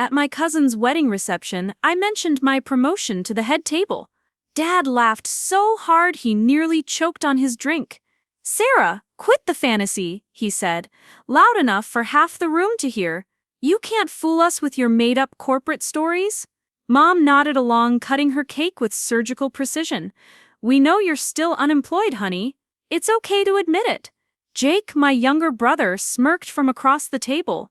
At my cousin's wedding reception, I mentioned my promotion to the head table. Dad laughed so hard he nearly choked on his drink. "Sarah, quit the fantasy," he said, loud enough for half the room to hear. "You can't fool us with your made-up corporate stories." Mom nodded along, cutting her cake with surgical precision. "We know you're still unemployed, honey. It's okay to admit it." Jake, my younger brother, smirked from across the table.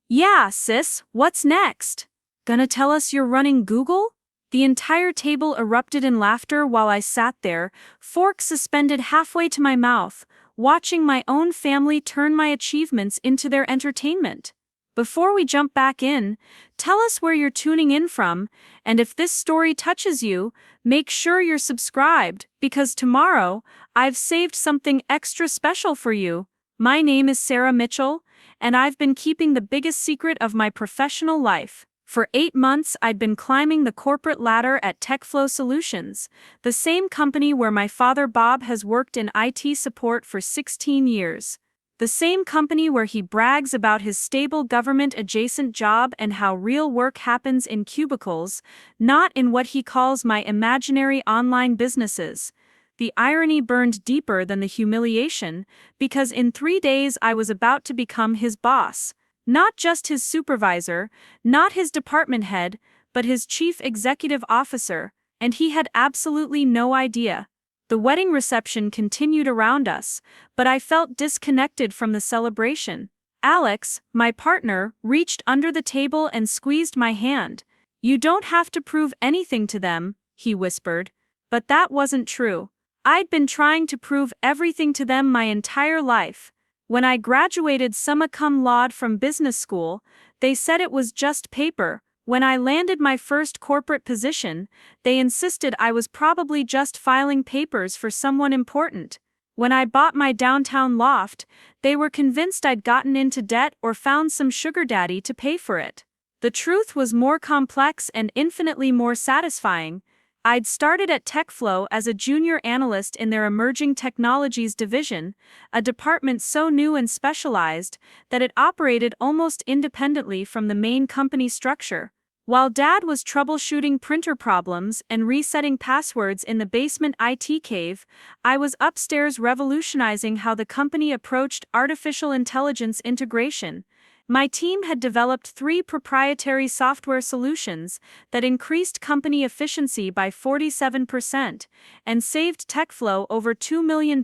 "Yeah, sis, what's next? Gonna tell us you're running Google?" The entire table erupted in laughter while I sat there, fork suspended halfway to my mouth, watching my own family turn my achievements into their entertainment. Before we jump back in, tell us where you're tuning in from, and if this story touches you, make sure you're subscribed, because tomorrow, I've saved something extra special for you. My name is Sarah Mitchell, and I've been keeping the biggest secret of my professional life. For 8 months, I'd been climbing the corporate ladder at TechFlow Solutions, the same company where my father Bob has worked in IT support for 16 years. The same company where he brags about his stable government-adjacent job and how real work happens in cubicles, not in what he calls my imaginary online businesses. The irony burned deeper than the humiliation, because in 3 days I was about to become his boss. Not just his supervisor, not his department head, but his chief executive officer, and he had absolutely no idea. The wedding reception continued around us, but I felt disconnected from the celebration. Alex, my partner, reached under the table and squeezed my hand. "You don't have to prove anything to them," he whispered. But that wasn't true. I'd been trying to prove everything to them my entire life. When I graduated summa cum laude from business school, they said it was just paper. When I landed my first corporate position, they insisted I was probably just filing papers for someone important. When I bought my downtown loft, they were convinced I'd gotten into debt or found some sugar daddy to pay for it. The truth was more complex and infinitely more satisfying. I'd started at TechFlow as a junior analyst in their emerging technologies division, a department so new and specialized that it operated almost independently from the main company structure. While Dad was troubleshooting printer problems and resetting passwords in the basement IT cave, I was upstairs revolutionizing how the company approached artificial intelligence integration. My team had developed 3 proprietary software solutions that increased company efficiency by 47% and saved TechFlow over $2 million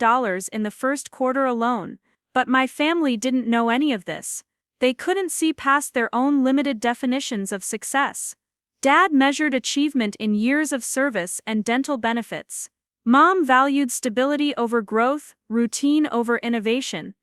in the first quarter alone. But my family didn't know any of this. They couldn't see past their own limited definitions of success. Dad measured achievement in years of service and dental benefits. Mom valued stability over growth, routine over innovation.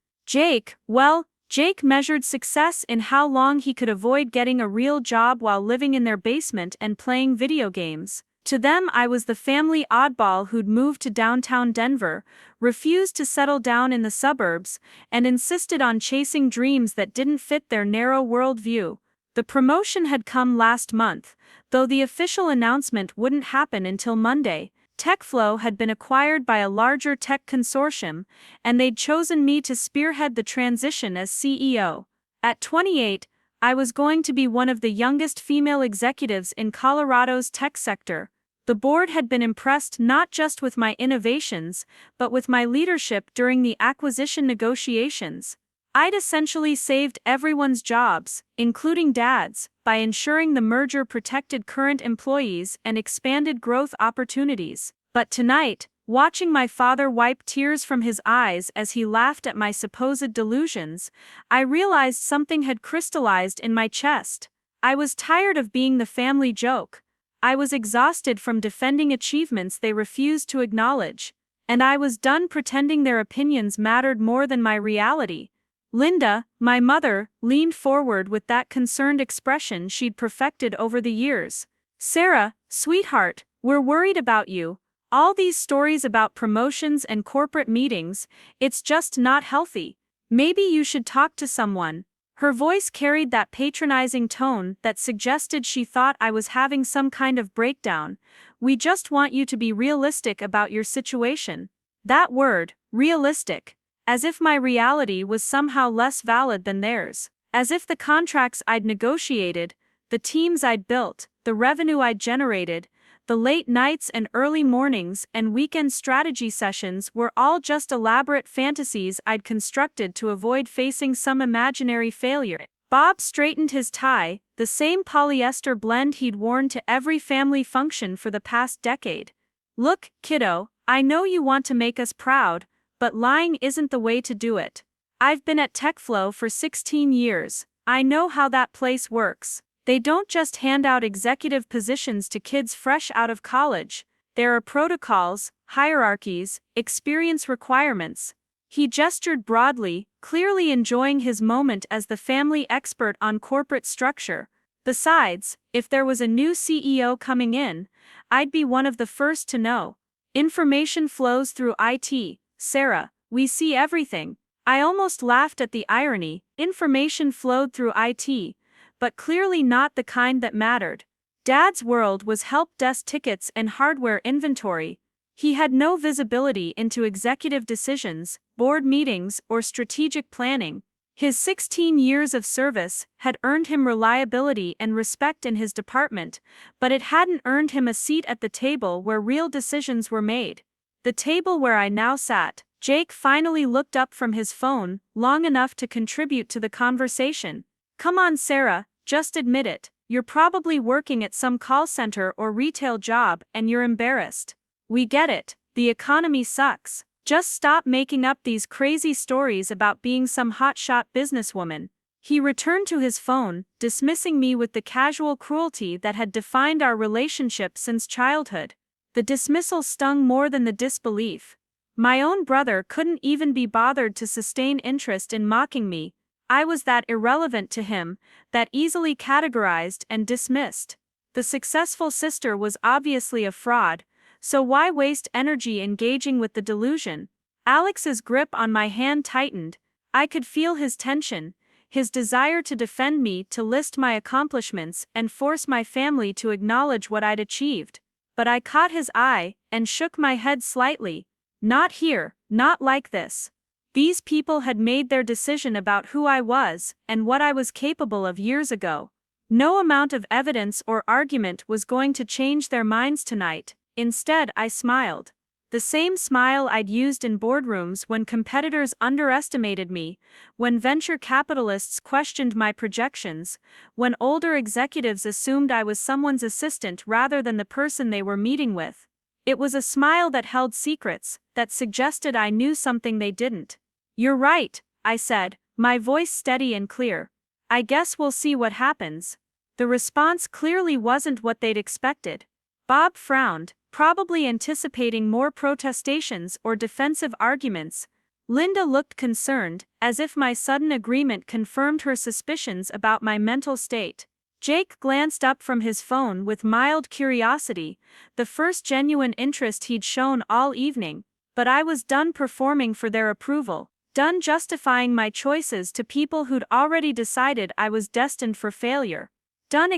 Jake measured success in how long he could avoid getting a real job while living in their basement and playing video games. To them, I was the family oddball who'd moved to downtown Denver, refused to settle down in the suburbs, and insisted on chasing dreams that didn't fit their narrow worldview. The promotion had come last month, though the official announcement wouldn't happen until Monday. TechFlow had been acquired by a larger tech consortium, and they'd chosen me to spearhead the transition as CEO. At 28, I was going to be one of the youngest female executives in Colorado's tech sector. The board had been impressed not just with my innovations, but with my leadership during the acquisition negotiations. I'd essentially saved everyone's jobs, including Dad's, by ensuring the merger protected current employees and expanded growth opportunities. But tonight, watching my father wipe tears from his eyes as he laughed at my supposed delusions, I realized something had crystallized in my chest. I was tired of being the family joke. I was exhausted from defending achievements they refused to acknowledge. And I was done pretending their opinions mattered more than my reality. Linda, my mother, leaned forward with that concerned expression she'd perfected over the years. "Sarah, sweetheart, we're worried about you. All these stories about promotions and corporate meetings, it's just not healthy. Maybe you should talk to someone." Her voice carried that patronizing tone that suggested she thought I was having some kind of breakdown. "We just want you to be realistic about your situation." That word, realistic. As if my reality was somehow less valid than theirs. As if the contracts I'd negotiated, The teams I'd built, the revenue I'd generated, the late nights and early mornings and weekend strategy sessions were all just elaborate fantasies I'd constructed to avoid facing some imaginary failure. Bob straightened his tie, the same polyester blend he'd worn to every family function for the past decade. Look, kiddo, I know you want to make us proud, but lying isn't the way to do it. I've been at TechFlow for 16 years. I know how that place works. They don't just hand out executive positions to kids fresh out of college. There are protocols, hierarchies, experience requirements. He gestured broadly, clearly enjoying his moment as the family expert on corporate structure. Besides, if there was a new CEO coming in, I'd be one of the first to know. Information flows through IT, Sarah, we see everything. I almost laughed at the irony. Information flowed through IT, but clearly not the kind that mattered. Dad's world was help desk tickets and hardware inventory. He had no visibility into executive decisions, board meetings, or strategic planning. His 16 years of service had earned him reliability and respect in his department, but it hadn't earned him a seat at the table where real decisions were made. The table where I now sat. Jake finally looked up from his phone, long enough to contribute to the conversation. Come on, Sarah, just admit it. You're probably working at some call center or retail job and you're embarrassed. We get it, the economy sucks. Just stop making up these crazy stories about being some hotshot businesswoman. He returned to his phone, dismissing me with the casual cruelty that had defined our relationship since childhood. The dismissal stung more than the disbelief. My own brother couldn't even be bothered to sustain interest in mocking me. I was that irrelevant to him, that easily categorized and dismissed. The successful sister was obviously a fraud, so why waste energy engaging with the delusion? Alex's grip on my hand tightened. I could feel his tension, his desire to defend me, to list my accomplishments and force my family to acknowledge what I'd achieved. But I caught his eye and shook my head slightly. Not here, not like this. These people had made their decision about who I was and what I was capable of years ago. No amount of evidence or argument was going to change their minds tonight. Instead, I smiled. The same smile I'd used in boardrooms when competitors underestimated me, when venture capitalists questioned my projections, when older executives assumed I was someone's assistant rather than the person they were meeting with. It was a smile that held secrets, that suggested I knew something they didn't. You're right, I said, my voice steady and clear. I guess we'll see what happens. The response clearly wasn't what they'd expected. Bob frowned, probably anticipating more protestations or defensive arguments. Linda looked concerned, as if my sudden agreement confirmed her suspicions about my mental state. Jake glanced up from his phone with mild curiosity, the first genuine interest he'd shown all evening. But I was done performing for their approval, done justifying my choices to people who'd already decided I was destined for failure. Done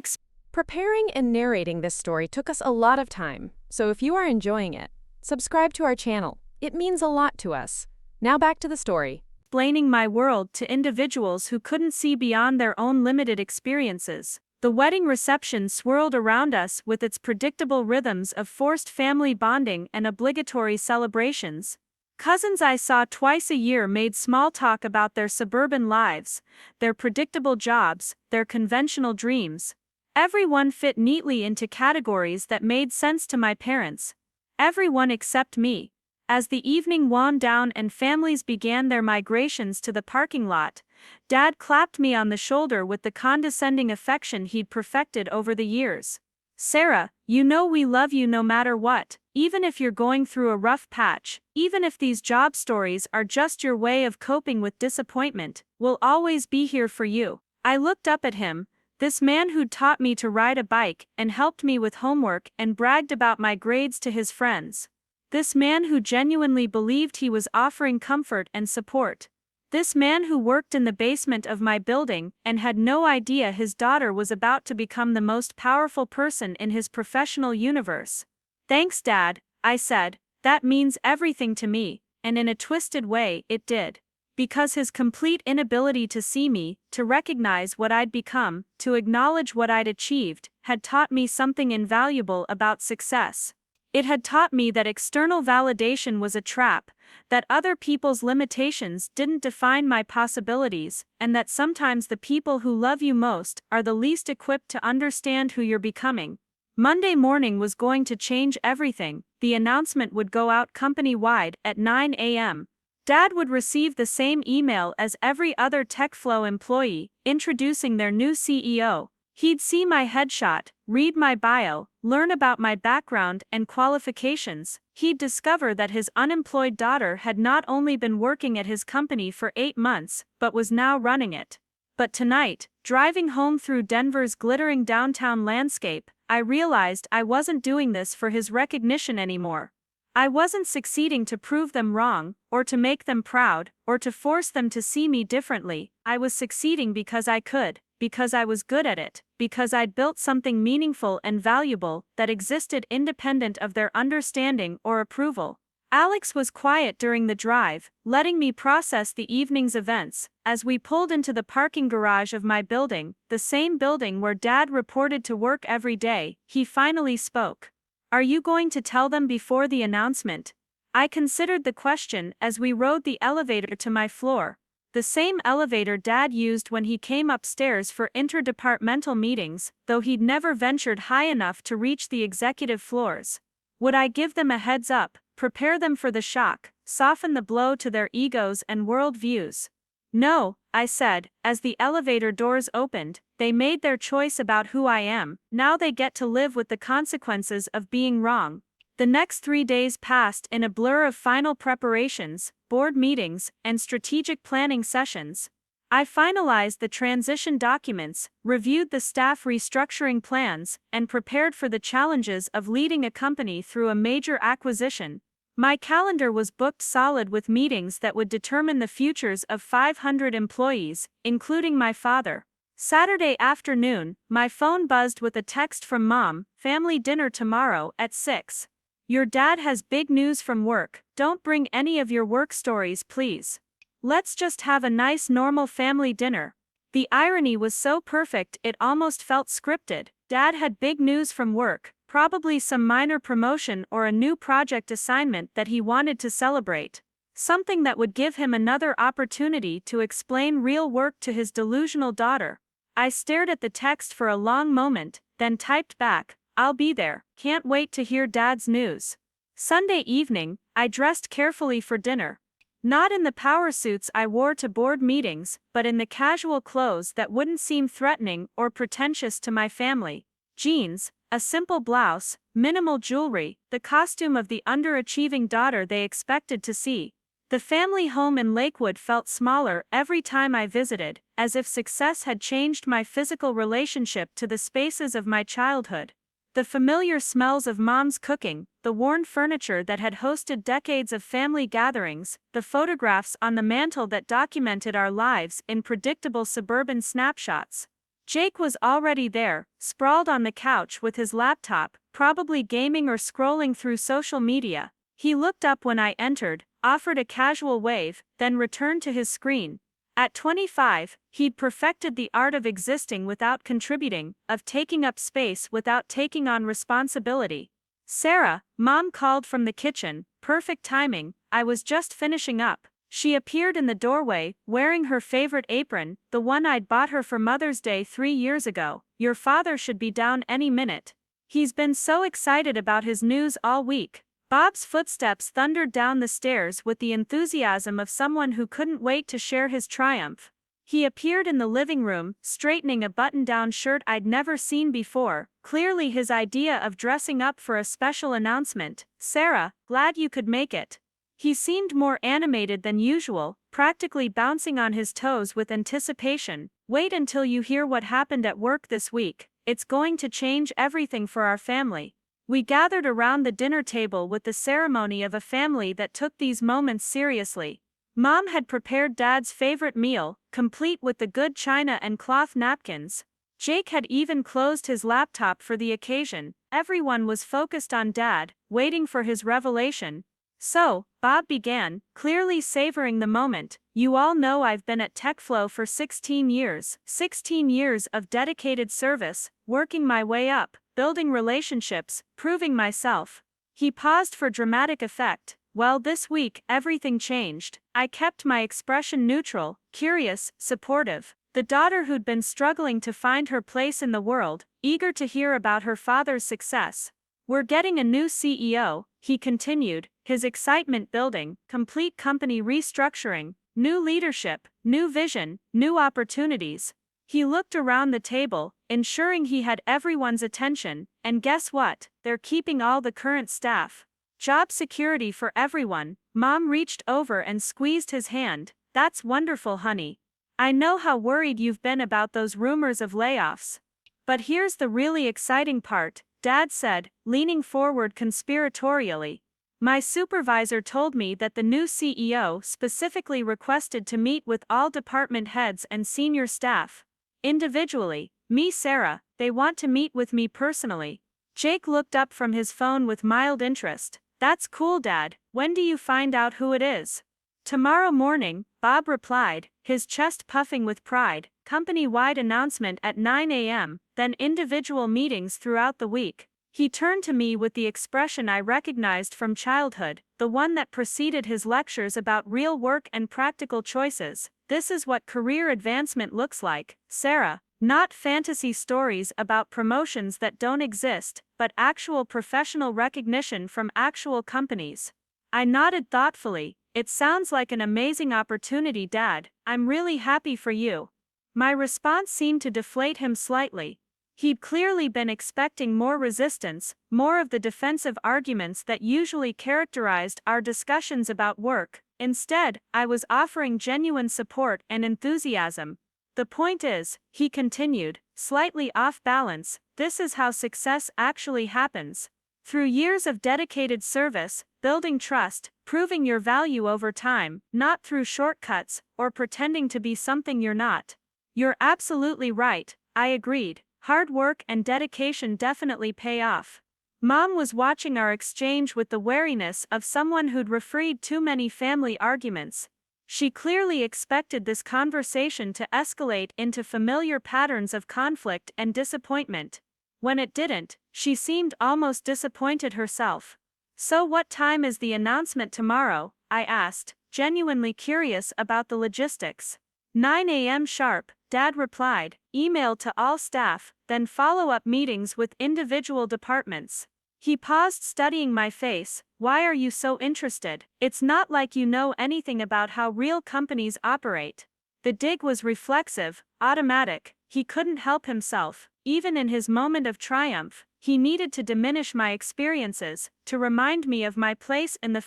Preparing and narrating this story took us a lot of time, so if you are enjoying it, subscribe to our channel. It means a lot to us. Now back to the story. Explaining my world to individuals who couldn't see beyond their own limited experiences. The wedding reception swirled around us with its predictable rhythms of forced family bonding and obligatory celebrations. Cousins I saw twice a year made small talk about their suburban lives, their predictable jobs, their conventional dreams. Everyone fit neatly into categories that made sense to my parents. Everyone except me. As the evening wound down and families began their migrations to the parking lot, Dad clapped me on the shoulder with the condescending affection he'd perfected over the years. Sarah, you know we love you no matter what, even if you're going through a rough patch, even if these job stories are just your way of coping with disappointment, we'll always be here for you. I looked up at him, this man who'd taught me to ride a bike and helped me with homework and bragged about my grades to his friends. This man who genuinely believed he was offering comfort and support. This man who worked in the basement of my building and had no idea his daughter was about to become the most powerful person in his professional universe. Thanks, Dad, I said, that means everything to me, and in a twisted way, it did. Because his complete inability to see me, to recognize what I'd become, to acknowledge what I'd achieved, had taught me something invaluable about success. It had taught me that external validation was a trap, that other people's limitations didn't define my possibilities, and that sometimes the people who love you most are the least equipped to understand who you're becoming. Monday morning was going to change everything. The announcement would go out company-wide at 9 a.m. Dad would receive the same email as every other TechFlow employee, introducing their new CEO. He'd see my headshot, read my bio, learn about my background and qualifications. He'd discover that his unemployed daughter had not only been working at his company for 8 months, but was now running it. But tonight, driving home through Denver's glittering downtown landscape, I realized I wasn't doing this for his recognition anymore. I wasn't succeeding to prove them wrong, or to make them proud, or to force them to see me differently. I was succeeding because I could, because I was good at it, because I'd built something meaningful and valuable that existed independent of their understanding or approval. Alex was quiet during the drive, letting me process the evening's events. As we pulled into the parking garage of my building, the same building where Dad reported to work every day, he finally spoke. "Are you going to tell them before the announcement?" I considered the question as we rode the elevator to my floor. The same elevator Dad used when he came upstairs for interdepartmental meetings, though he'd never ventured high enough to reach the executive floors. Would I give them a heads up, prepare them for the shock, soften the blow to their egos and world views? "No," I said, as the elevator doors opened. "They made their choice about who I am, now they get to live with the consequences of being wrong." The next 3 days passed in a blur of final preparations, board meetings, and strategic planning sessions. I finalized the transition documents, reviewed the staff restructuring plans, and prepared for the challenges of leading a company through a major acquisition. My calendar was booked solid with meetings that would determine the futures of 500 employees, including my father. Saturday afternoon, my phone buzzed with a text from Mom: "Family dinner tomorrow at 6. Your dad has big news from work. Don't bring any of your work stories, please. Let's just have a nice normal family dinner." The irony was so perfect it almost felt scripted. Dad had big news from work, probably some minor promotion or a new project assignment that he wanted to celebrate. Something that would give him another opportunity to explain real work to his delusional daughter. I stared at the text for a long moment, then typed back, "I'll be there, can't wait to hear Dad's news." Sunday evening, I dressed carefully for dinner. Not in the power suits I wore to board meetings, but in the casual clothes that wouldn't seem threatening or pretentious to my family. Jeans, a simple blouse, minimal jewelry, the costume of the underachieving daughter they expected to see. The family home in Lakewood felt smaller every time I visited, as if success had changed my physical relationship to the spaces of my childhood. The familiar smells of Mom's cooking, the worn furniture that had hosted decades of family gatherings, the photographs on the mantel that documented our lives in predictable suburban snapshots. Jake was already there, sprawled on the couch with his laptop, probably gaming or scrolling through social media. He looked up when I entered, offered a casual wave, then returned to his screen. At 25, he'd perfected the art of existing without contributing, of taking up space without taking on responsibility. "Sarah," Mom called from the kitchen, perfect timing, I was just finishing up. She appeared in the doorway, wearing her favorite apron, the one I'd bought her for Mother's Day 3 years ago. "Your father should be down any minute. He's been so excited about his news all week." Bob's footsteps thundered down the stairs with the enthusiasm of someone who couldn't wait to share his triumph. He appeared in the living room, straightening a button-down shirt I'd never seen before, clearly his idea of dressing up for a special announcement. "Sarah, glad you could make it." He seemed more animated than usual, practically bouncing on his toes with anticipation. "Wait until you hear what happened at work this week. It's going to change everything for our family." We gathered around the dinner table with the ceremony of a family that took these moments seriously. Mom had prepared Dad's favorite meal, complete with the good china and cloth napkins. Jake had even closed his laptop for the occasion. Everyone was focused on Dad, waiting for his revelation. So, Bob began, clearly savoring the moment. You all know I've been at TechFlow for 16 years. 16 years of dedicated service, working my way up, building relationships, proving myself. He paused for dramatic effect. Well, this week, everything changed. I kept my expression neutral, curious, supportive. The daughter who'd been struggling to find her place in the world, eager to hear about her father's success. We're getting a new CEO, he continued, his excitement building, complete company restructuring, new leadership, new vision, new opportunities. He looked around the table, ensuring he had everyone's attention, and guess what? They're keeping all the current staff. Job security for everyone. Mom reached over and squeezed his hand. That's wonderful, honey. I know how worried you've been about those rumors of layoffs. But here's the really exciting part, Dad said, leaning forward conspiratorially. My supervisor told me that the new CEO specifically requested to meet with all department heads and senior staff. Individually, me, Sarah, they want to meet with me personally. Jake looked up from his phone with mild interest. That's cool, Dad. When do you find out who it is? Tomorrow morning, Bob replied, his chest puffing with pride. Company-wide announcement at 9 a.m., then individual meetings throughout the week. He turned to me with the expression I recognized from childhood, the one that preceded his lectures about real work and practical choices. This is what career advancement looks like, Sarah. Not fantasy stories about promotions that don't exist, but actual professional recognition from actual companies. I nodded thoughtfully. It sounds like an amazing opportunity, Dad. I'm really happy for you. My response seemed to deflate him slightly. He'd clearly been expecting more resistance, more of the defensive arguments that usually characterized our discussions about work. Instead, I was offering genuine support and enthusiasm. The point is, he continued, slightly off balance, this is how success actually happens. Through years of dedicated service, building trust, proving your value over time, not through shortcuts, or pretending to be something you're not. You're absolutely right, I agreed. Hard work and dedication definitely pay off. Mom was watching our exchange with the wariness of someone who'd refrained too many family arguments. She clearly expected this conversation to escalate into familiar patterns of conflict and disappointment. When it didn't, she seemed almost disappointed herself. So what time is the announcement tomorrow? I asked, genuinely curious about the logistics. 9 a.m. sharp, Dad replied, email to all staff, then follow-up meetings with individual departments. He paused, studying my face. Why are you so interested? It's not like you know anything about how real companies operate. The dig was reflexive, automatic. He couldn't help himself. Even in his moment of triumph, he needed to diminish my experiences, to remind me of my place in the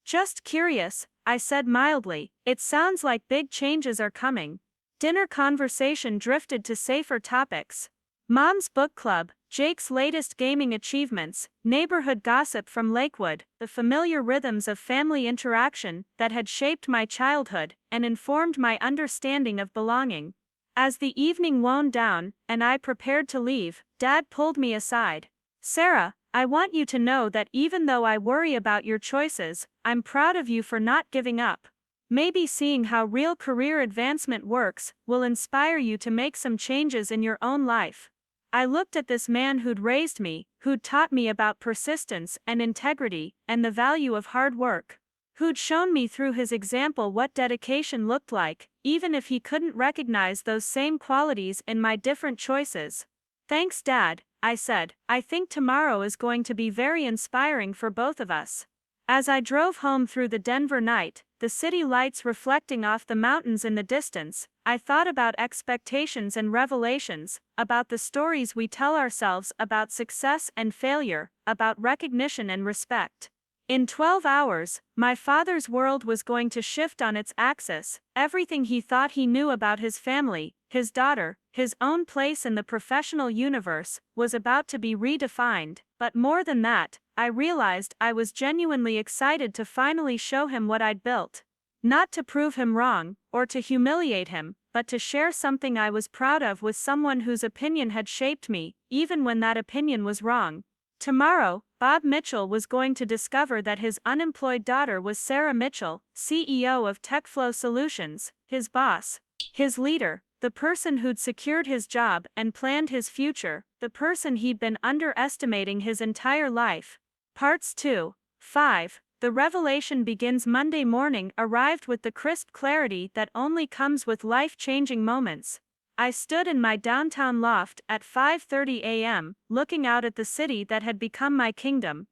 Just curious, I said mildly. It sounds like big changes are coming. Dinner conversation drifted to safer topics. Mom's book club, Jake's latest gaming achievements, neighborhood gossip from Lakewood, the familiar rhythms of family interaction that had shaped my childhood and informed my understanding of belonging. As the evening wound down, and I prepared to leave, Dad pulled me aside. Sarah, I want you to know that even though I worry about your choices, I'm proud of you for not giving up. Maybe seeing how real career advancement works will inspire you to make some changes in your own life. I looked at this man who'd raised me, who'd taught me about persistence and integrity and the value of hard work, who'd shown me through his example what dedication looked like, even if he couldn't recognize those same qualities in my different choices. Thanks, Dad, I said. I think tomorrow is going to be very inspiring for both of us. As I drove home through the Denver night, the city lights reflecting off the mountains in the distance, I thought about expectations and revelations, about the stories we tell ourselves about success and failure, about recognition and respect. In 12 hours, my father's world was going to shift on its axis. Everything he thought he knew about his family, his daughter, his own place in the professional universe, was about to be redefined. But more than that, I realized I was genuinely excited to finally show him what I'd built. Not to prove him wrong, or to humiliate him, but to share something I was proud of with someone whose opinion had shaped me, even when that opinion was wrong. Tomorrow, Bob Mitchell was going to discover that his unemployed daughter was Sarah Mitchell, CEO of TechFlow Solutions, his boss, his leader, the person who'd secured his job and planned his future, the person he'd been underestimating his entire life. Parts 2. 5. The revelation begins Monday morning arrived with the crisp clarity that only comes with life-changing moments. I stood in my downtown loft at 5:30 a.m., looking out at the city that had become my kingdom.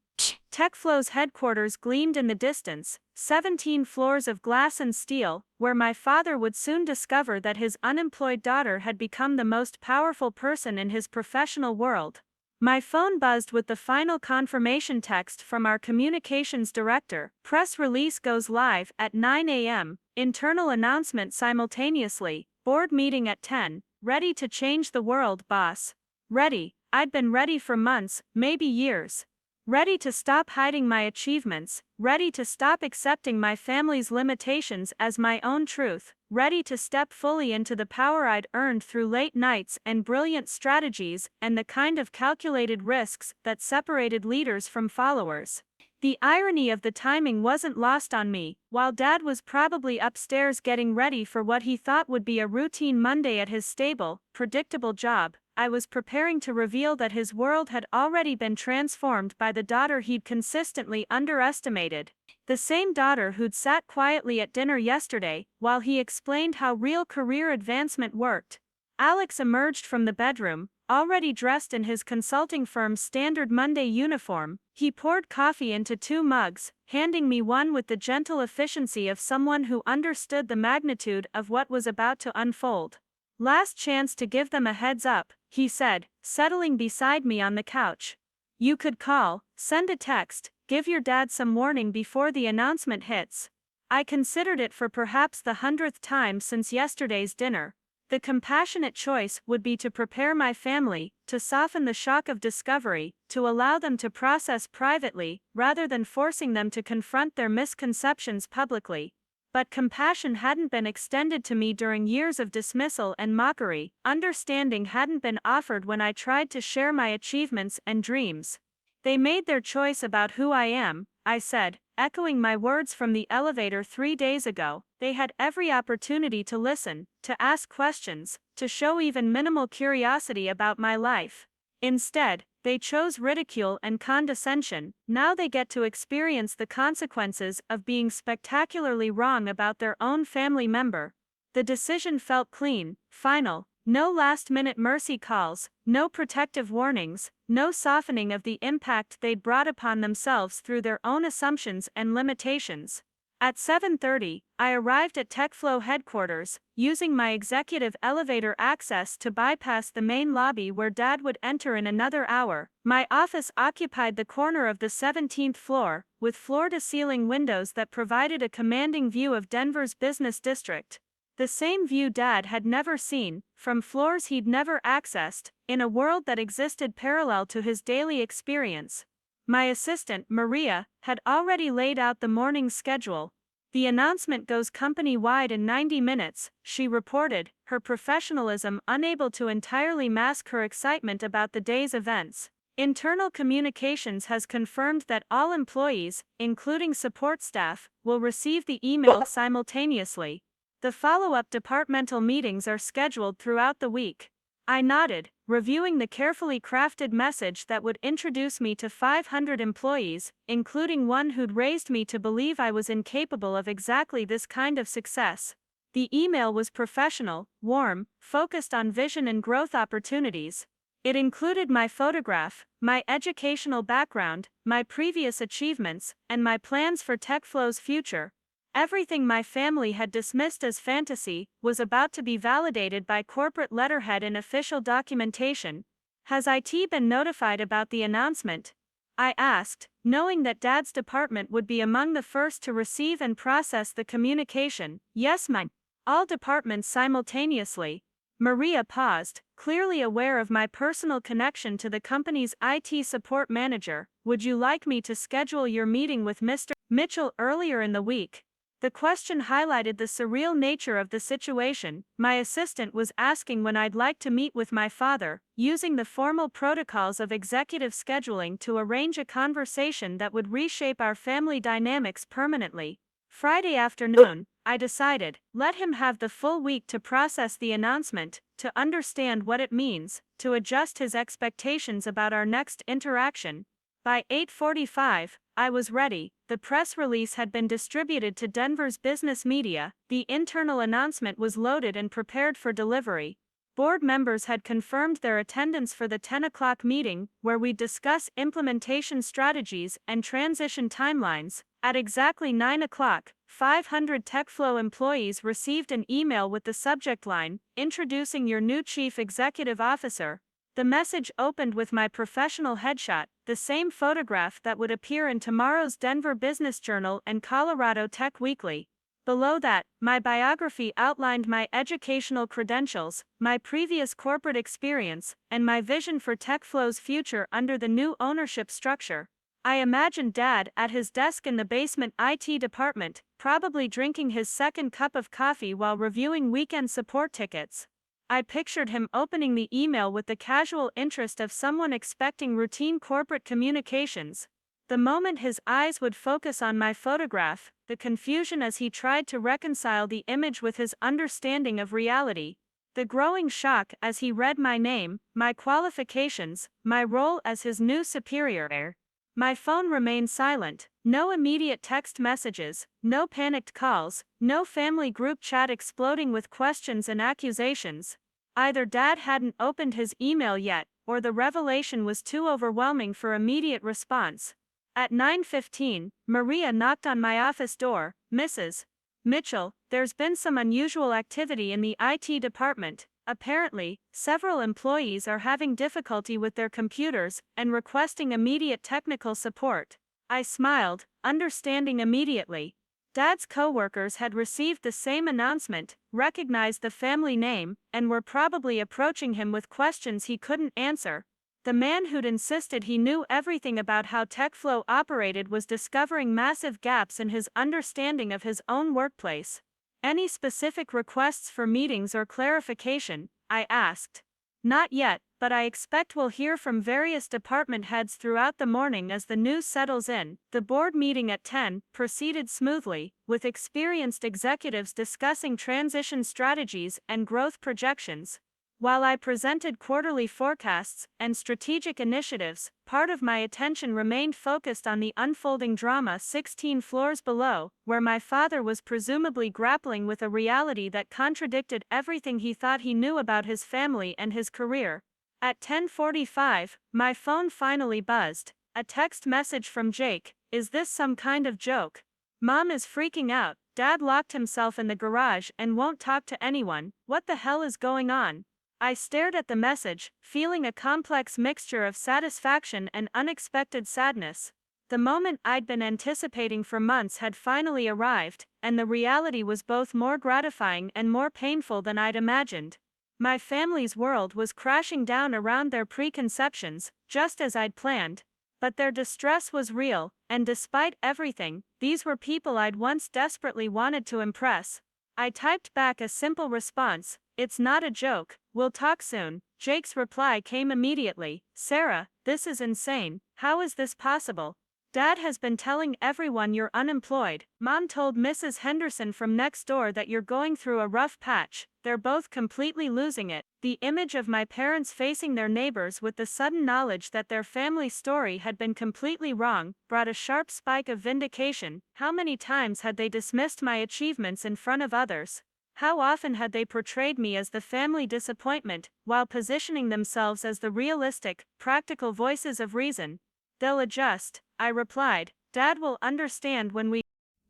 TechFlow's headquarters gleamed in the distance, 17 floors of glass and steel, where my father would soon discover that his unemployed daughter had become the most powerful person in his professional world. My phone buzzed with the final confirmation text from our communications director. Press release goes live at 9 a.m., internal announcement simultaneously, board meeting at 10, ready to change the world, boss. Ready. I'd been ready for months, maybe years. Ready to stop hiding my achievements, ready to stop accepting my family's limitations as my own truth, ready to step fully into the power I'd earned through late nights and brilliant strategies and the kind of calculated risks that separated leaders from followers. The irony of the timing wasn't lost on me. While Dad was probably upstairs getting ready for what he thought would be a routine Monday at his stable, predictable job, I was preparing to reveal that his world had already been transformed by the daughter he'd consistently underestimated. The same daughter who'd sat quietly at dinner yesterday, while he explained how real career advancement worked. Alex emerged from the bedroom, already dressed in his consulting firm's standard Monday uniform. He poured coffee into 2 mugs, handing me one with the gentle efficiency of someone who understood the magnitude of what was about to unfold. Last chance to give them a heads up, he said, settling beside me on the couch. You could call, send a text, give your dad some warning before the announcement hits. I considered it for perhaps the 100th time since yesterday's dinner. The compassionate choice would be to prepare my family, to soften the shock of discovery, to allow them to process privately, rather than forcing them to confront their misconceptions publicly. But compassion hadn't been extended to me during years of dismissal and mockery. Understanding hadn't been offered when I tried to share my achievements and dreams. They made their choice about who I am, I said, echoing my words from the elevator 3 days ago. They had every opportunity to listen, to ask questions, to show even minimal curiosity about my life. Instead, they chose ridicule and condescension. Now they get to experience the consequences of being spectacularly wrong about their own family member. The decision felt clean, final. No last-minute mercy calls, no protective warnings, no softening of the impact they'd brought upon themselves through their own assumptions and limitations. At 7:30, I arrived at TechFlow headquarters, using my executive elevator access to bypass the main lobby where Dad would enter in another hour. My office occupied the corner of the 17th floor, with floor-to-ceiling windows that provided a commanding view of Denver's business district. The same view Dad had never seen, from floors he'd never accessed, in a world that existed parallel to his daily experience. My assistant, Maria, had already laid out the morning schedule. The announcement goes company-wide in 90 minutes, she reported, her professionalism unable to entirely mask her excitement about the day's events. Internal communications has confirmed that all employees, including support staff, will receive the email simultaneously. The follow-up departmental meetings are scheduled throughout the week. I nodded, reviewing the carefully crafted message that would introduce me to 500 employees, including one who'd raised me to believe I was incapable of exactly this kind of success. The email was professional, warm, focused on vision and growth opportunities. It included my photograph, my educational background, my previous achievements, and my plans for TechFlow's future. Everything my family had dismissed as fantasy was about to be validated by corporate letterhead in official documentation. Has IT been notified about the announcement? I asked, knowing that Dad's department would be among the first to receive and process the communication. Yes, ma'am. All departments simultaneously. Maria paused, clearly aware of my personal connection to the company's IT support manager. Would you like me to schedule your meeting with Mr. Mitchell earlier in the week? The question highlighted the surreal nature of the situation. My assistant was asking when I'd like to meet with my father, using the formal protocols of executive scheduling to arrange a conversation that would reshape our family dynamics permanently. Friday afternoon, I decided, let him have the full week to process the announcement, to understand what it means, to adjust his expectations about our next interaction. By 8:45, I was ready. The press release had been distributed to Denver's business media, the internal announcement was loaded and prepared for delivery. Board members had confirmed their attendance for the 10 o'clock meeting, where we'd discuss implementation strategies and transition timelines. At exactly 9 o'clock, 500 TechFlow employees received an email with the subject line, "Introducing your new Chief Executive Officer." The message opened with my professional headshot, the same photograph that would appear in tomorrow's Denver Business Journal and Colorado Tech Weekly. Below that, my biography outlined my educational credentials, my previous corporate experience, and my vision for TechFlow's future under the new ownership structure. I imagined Dad at his desk in the basement IT department, probably drinking his second cup of coffee while reviewing weekend support tickets. I pictured him opening the email with the casual interest of someone expecting routine corporate communications. The moment his eyes would focus on my photograph, the confusion as he tried to reconcile the image with his understanding of reality. The growing shock as he read my name, my qualifications, my role as his new superior. My phone remained silent, no immediate text messages, no panicked calls, no family group chat exploding with questions and accusations. Either Dad hadn't opened his email yet, or the revelation was too overwhelming for immediate response. At 9:15, Maria knocked on my office door. "Mrs. Mitchell, there's been some unusual activity in the IT department. Apparently, several employees are having difficulty with their computers and requesting immediate technical support." I smiled, understanding immediately. Dad's coworkers had received the same announcement, recognized the family name, and were probably approaching him with questions he couldn't answer. The man who'd insisted he knew everything about how TechFlow operated was discovering massive gaps in his understanding of his own workplace. "Any specific requests for meetings or clarification?" I asked. "Not yet, but I expect we'll hear from various department heads throughout the morning as the news settles in." The board meeting at 10 proceeded smoothly, with experienced executives discussing transition strategies and growth projections. While I presented quarterly forecasts and strategic initiatives, part of my attention remained focused on the unfolding drama 16 floors below, where my father was presumably grappling with a reality that contradicted everything he thought he knew about his family and his career. At 10:45, my phone finally buzzed. A text message from Jake. "Is this some kind of joke? Mom is freaking out. Dad locked himself in the garage and won't talk to anyone. What the hell is going on?" I stared at the message, feeling a complex mixture of satisfaction and unexpected sadness. The moment I'd been anticipating for months had finally arrived, and the reality was both more gratifying and more painful than I'd imagined. My family's world was crashing down around their preconceptions, just as I'd planned. But their distress was real, and despite everything, these were people I'd once desperately wanted to impress. I typed back a simple response: "It's not a joke, we'll talk soon." Jake's reply came immediately: "Sarah, this is insane. How is this possible? Dad has been telling everyone you're unemployed. Mom told Mrs. Henderson from next door that you're going through a rough patch. They're both completely losing it." The image of my parents facing their neighbors with the sudden knowledge that their family story had been completely wrong brought a sharp spike of vindication. How many times had they dismissed my achievements in front of others? How often had they portrayed me as the family disappointment, while positioning themselves as the realistic, practical voices of reason? "They'll adjust," I replied. "Dad will understand when we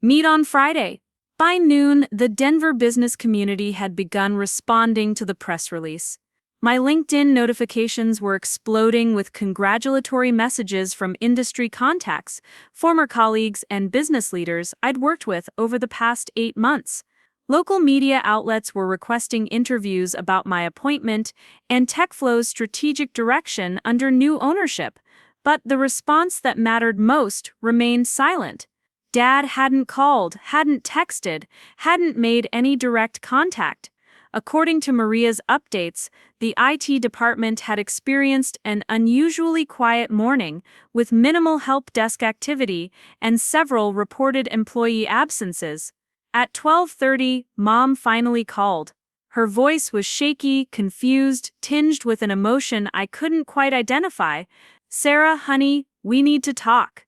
meet on Friday." By noon, the Denver business community had begun responding to the press release. My LinkedIn notifications were exploding with congratulatory messages from industry contacts, former colleagues, and business leaders I'd worked with over the past 8 months. Local media outlets were requesting interviews about my appointment and TechFlow's strategic direction under new ownership, but the response that mattered most remained silent. Dad hadn't called, hadn't texted, hadn't made any direct contact. According to Maria's updates, the IT department had experienced an unusually quiet morning with minimal help desk activity and several reported employee absences. At 12:30, Mom finally called. Her voice was shaky, confused, tinged with an emotion I couldn't quite identify. "Sarah, honey, we need to talk.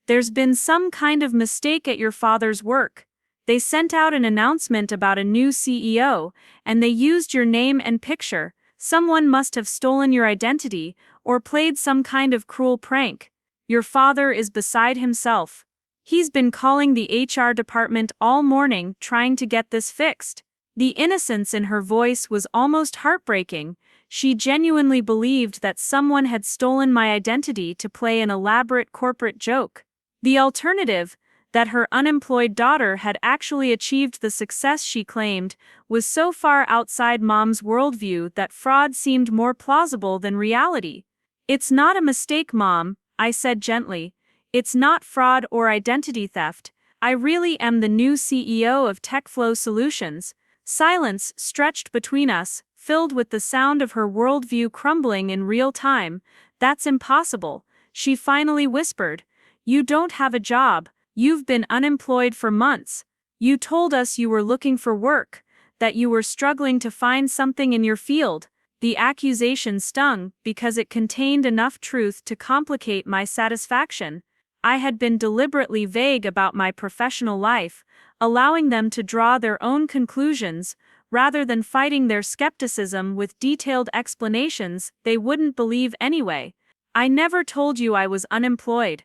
There's been some kind of mistake at your father's work. They sent out an announcement about a new CEO, and they used your name and picture. Someone must have stolen your identity or played some kind of cruel prank. Your father is beside himself. He's been calling the HR department all morning trying to get this fixed." The innocence in her voice was almost heartbreaking. She genuinely believed that someone had stolen my identity to play an elaborate corporate joke. The alternative, that her unemployed daughter had actually achieved the success she claimed, was so far outside Mom's worldview that fraud seemed more plausible than reality. "It's not a mistake, Mom," I said gently. "It's not fraud or identity theft. I really am the new CEO of TechFlow Solutions." Silence stretched between us, filled with the sound of her worldview crumbling in real time. "That's impossible," she finally whispered. "You don't have a job. You've been unemployed for months. You told us you were looking for work, that you were struggling to find something in your field." The accusation stung because it contained enough truth to complicate my satisfaction. I had been deliberately vague about my professional life, allowing them to draw their own conclusions, rather than fighting their skepticism with detailed explanations they wouldn't believe anyway. "I never told you I was unemployed,"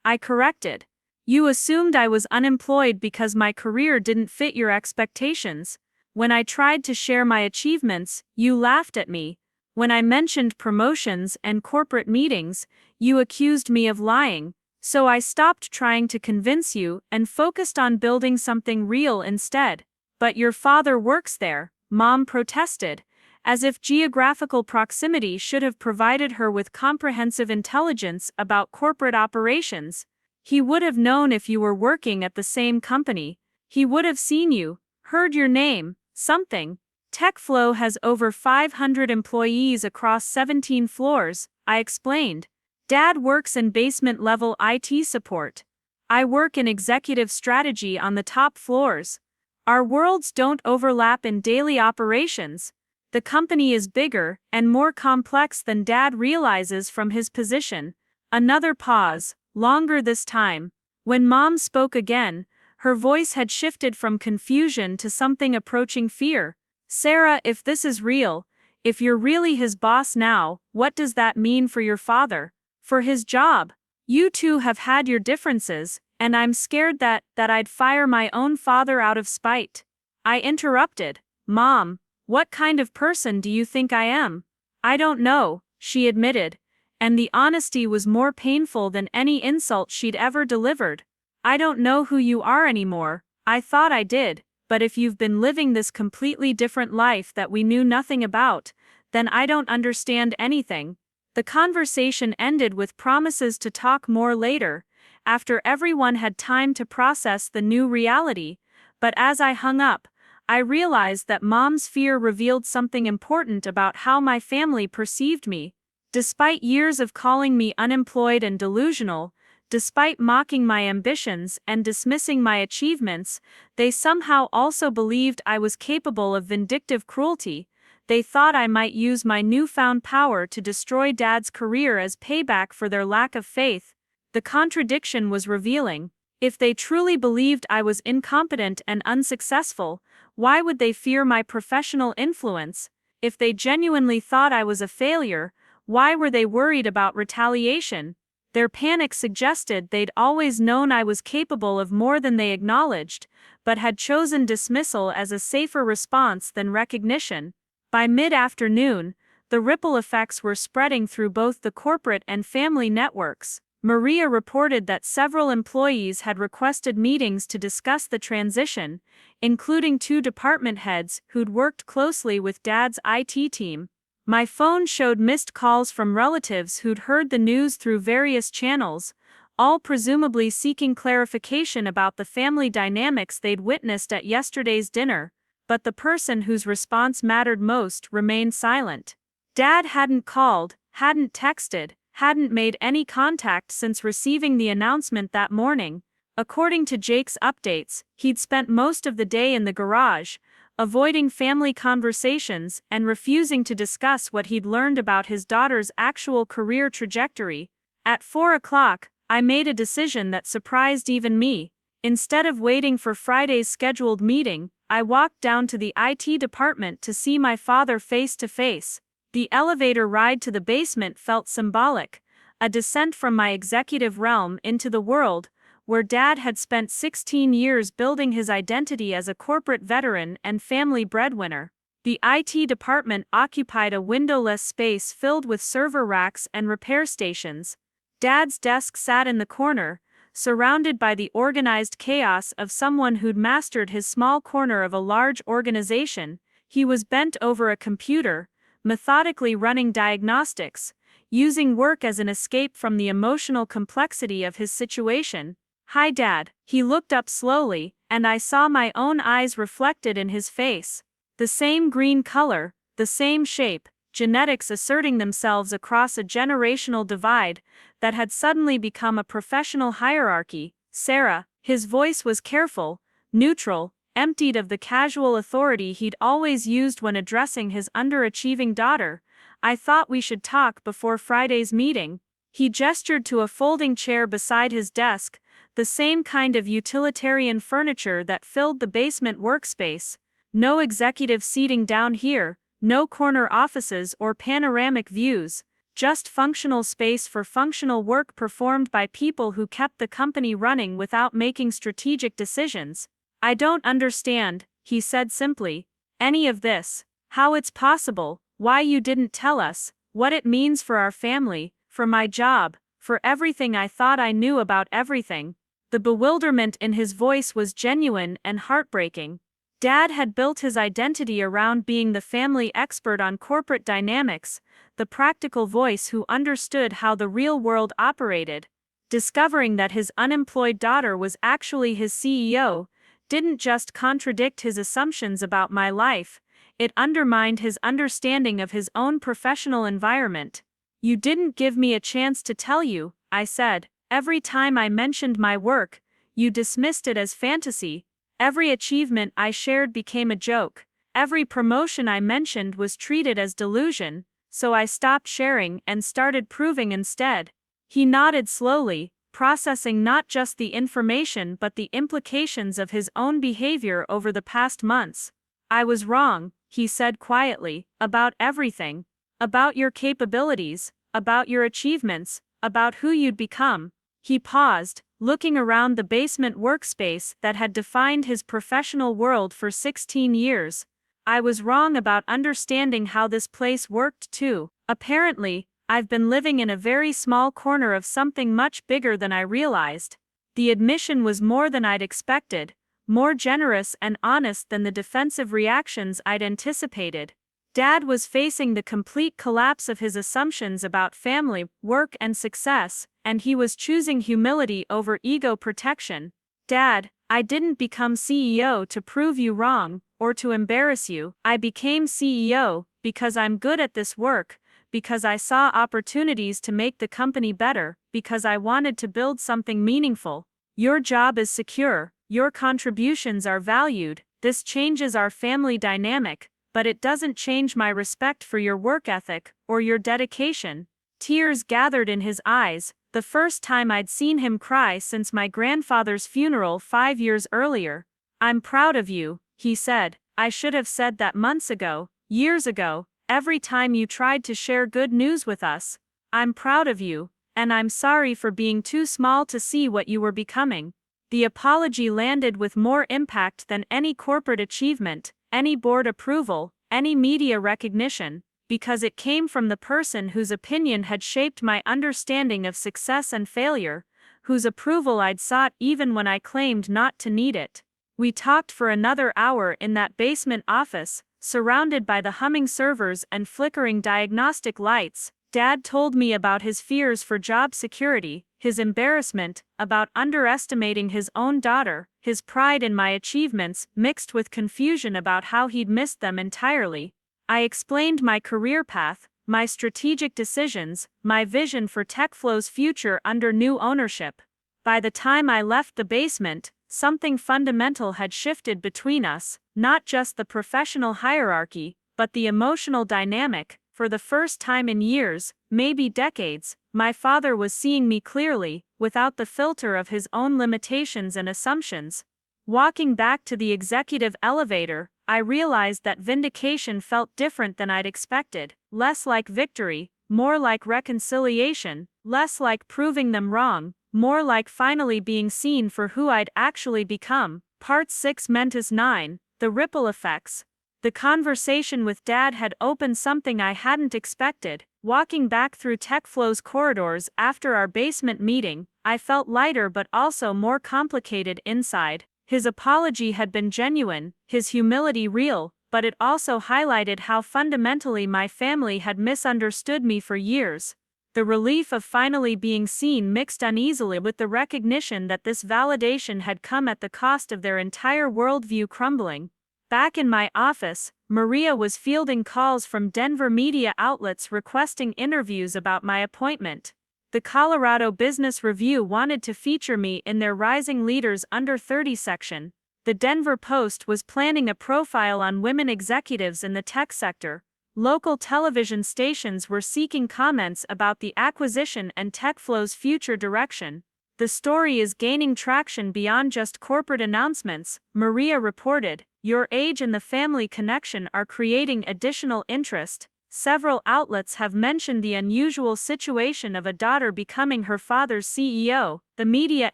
I corrected. "You assumed I was unemployed because my career didn't fit your expectations. When I tried to share my achievements, you laughed at me. When I mentioned promotions and corporate meetings, you accused me of lying. So I stopped trying to convince you and focused on building something real instead." "But your father works there," Mom protested, as if geographical proximity should have provided her with comprehensive intelligence about corporate operations. "He would have known if you were working at the same company. He would have seen you, heard your name, something. TechFlow has over 500 employees across 17 floors," I explained. "Dad works in basement-level IT support. I work in executive strategy on the top floors. Our worlds don't overlap in daily operations. The company is bigger and more complex than Dad realizes from his position." Another pause, longer this time. When Mom spoke again, her voice had shifted from confusion to something approaching fear. "Sarah, if this is real, if you're really his boss now, what does that mean for your father? For his job? You two have had your differences, and I'm scared that I'd fire my own father out of spite." I interrupted. "Mom, what kind of person do you think I am?" "I don't know," she admitted, and the honesty was more painful than any insult she'd ever delivered. "I don't know who you are anymore. I thought I did, but if you've been living this completely different life that we knew nothing about, then I don't understand anything." The conversation ended with promises to talk more later, after everyone had time to process the new reality, but as I hung up, I realized that Mom's fear revealed something important about how my family perceived me. Despite years of calling me unemployed and delusional, despite mocking my ambitions and dismissing my achievements, they somehow also believed I was capable of vindictive cruelty. They thought I might use my newfound power to destroy Dad's career as payback for their lack of faith. The contradiction was revealing. If they truly believed I was incompetent and unsuccessful, why would they fear my professional influence? If they genuinely thought I was a failure, why were they worried about retaliation? Their panic suggested they'd always known I was capable of more than they acknowledged, but had chosen dismissal as a safer response than recognition. By mid-afternoon, the ripple effects were spreading through both the corporate and family networks. Maria reported that several employees had requested meetings to discuss the transition, including 2 department heads who'd worked closely with Dad's IT team. My phone showed missed calls from relatives who'd heard the news through various channels, all presumably seeking clarification about the family dynamics they'd witnessed at yesterday's dinner, but the person whose response mattered most remained silent. Dad hadn't called, hadn't texted, hadn't made any contact since receiving the announcement that morning. According to Jake's updates, he'd spent most of the day in the garage, avoiding family conversations and refusing to discuss what he'd learned about his daughter's actual career trajectory. At 4 o'clock, I made a decision that surprised even me. Instead of waiting for Friday's scheduled meeting, I walked down to the IT department to see my father face to face. The elevator ride to the basement felt symbolic, a descent from my executive realm into the world, where Dad had spent 16 years building his identity as a corporate veteran and family breadwinner. The IT department occupied a windowless space filled with server racks and repair stations. Dad's desk sat in the corner, surrounded by the organized chaos of someone who'd mastered his small corner of a large organization. He was bent over a computer, methodically running diagnostics, using work as an escape from the emotional complexity of his situation. "Hi, Dad." He looked up slowly, and I saw my own eyes reflected in his face. The same green color, the same shape, genetics asserting themselves across a generational divide that had suddenly become a professional hierarchy. "Sarah." His voice was careful, neutral, emptied of the casual authority he'd always used when addressing his underachieving daughter. "I thought we should talk before Friday's meeting." He gestured to a folding chair beside his desk, the same kind of utilitarian furniture that filled the basement workspace. "No executive seating down here, no corner offices or panoramic views, just functional space for functional work performed by people who kept the company running without making strategic decisions." "I don't understand," he said simply, "any of this. How it's possible, why you didn't tell us, what it means for our family, for my job, for everything I thought I knew about everything." The bewilderment in his voice was genuine and heartbreaking. Dad had built his identity around being the family expert on corporate dynamics, the practical voice who understood how the real world operated. Discovering that his unemployed daughter was actually his CEO didn't just contradict his assumptions about my life, it undermined his understanding of his own professional environment. "You didn't give me a chance to tell you," I said. "Every time I mentioned my work, you dismissed it as fantasy. Every achievement I shared became a joke. Every promotion I mentioned was treated as delusion, so I stopped sharing and started proving instead." He nodded slowly, processing not just the information but the implications of his own behavior over the past months. "I was wrong," he said quietly, "about everything. About your capabilities, about your achievements, about who you'd become." He paused, looking around the basement workspace that had defined his professional world for 16 years. "I was wrong about understanding how this place worked too. Apparently, I've been living in a very small corner of something much bigger than I realized." The admission was more than I'd expected, more generous and honest than the defensive reactions I'd anticipated. Dad was facing the complete collapse of his assumptions about family, work, and success, and he was choosing humility over ego protection. "Dad, I didn't become CEO to prove you wrong, or to embarrass you. I became CEO because I'm good at this work, because I saw opportunities to make the company better, because I wanted to build something meaningful. Your job is secure, your contributions are valued, this changes our family dynamic, but it doesn't change my respect for your work ethic, or your dedication." Tears gathered in his eyes, the first time I'd seen him cry since my grandfather's funeral 5 years earlier. "I'm proud of you," he said. "I should have said that months ago, years ago, every time you tried to share good news with us. I'm proud of you, and I'm sorry for being too small to see what you were becoming." The apology landed with more impact than any corporate achievement, any board approval, any media recognition, because it came from the person whose opinion had shaped my understanding of success and failure, whose approval I'd sought even when I claimed not to need it. We talked for another hour in that basement office, surrounded by the humming servers and flickering diagnostic lights. Dad told me about his fears for job security, his embarrassment about underestimating his own daughter, his pride in my achievements mixed with confusion about how he'd missed them entirely. I explained my career path, my strategic decisions, my vision for TechFlow's future under new ownership. By the time I left the basement, something fundamental had shifted between us, not just the professional hierarchy, but the emotional dynamic. For the first time in years, maybe decades, my father was seeing me clearly, without the filter of his own limitations and assumptions. Walking back to the executive elevator, I realized that vindication felt different than I'd expected, less like victory, more like reconciliation, less like proving them wrong, more like finally being seen for who I'd actually become. Part 6 Mentis 9, The Ripple Effects. The conversation with Dad had opened something I hadn't expected. Walking back through TechFlow's corridors after our basement meeting, I felt lighter but also more complicated inside. His apology had been genuine, his humility real, but it also highlighted how fundamentally my family had misunderstood me for years. The relief of finally being seen mixed uneasily with the recognition that this validation had come at the cost of their entire worldview crumbling. Back in my office, Maria was fielding calls from Denver media outlets requesting interviews about my appointment. The Colorado Business Review wanted to feature me in their Rising Leaders Under 30 section. The Denver Post was planning a profile on women executives in the tech sector. Local television stations were seeking comments about the acquisition and TechFlow's future direction. The story is gaining traction beyond just corporate announcements, Maria reported. Your age and the family connection are creating additional interest. Several outlets have mentioned the unusual situation of a daughter becoming her father's CEO. The media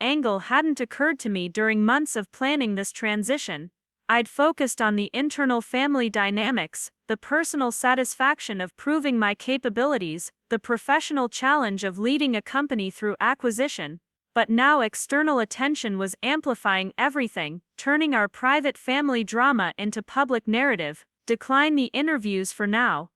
angle hadn't occurred to me during months of planning this transition. I'd focused on the internal family dynamics, the personal satisfaction of proving my capabilities, the professional challenge of leading a company through acquisition. But now external attention was amplifying everything, turning our private family drama into public narrative. Decline the interviews for now.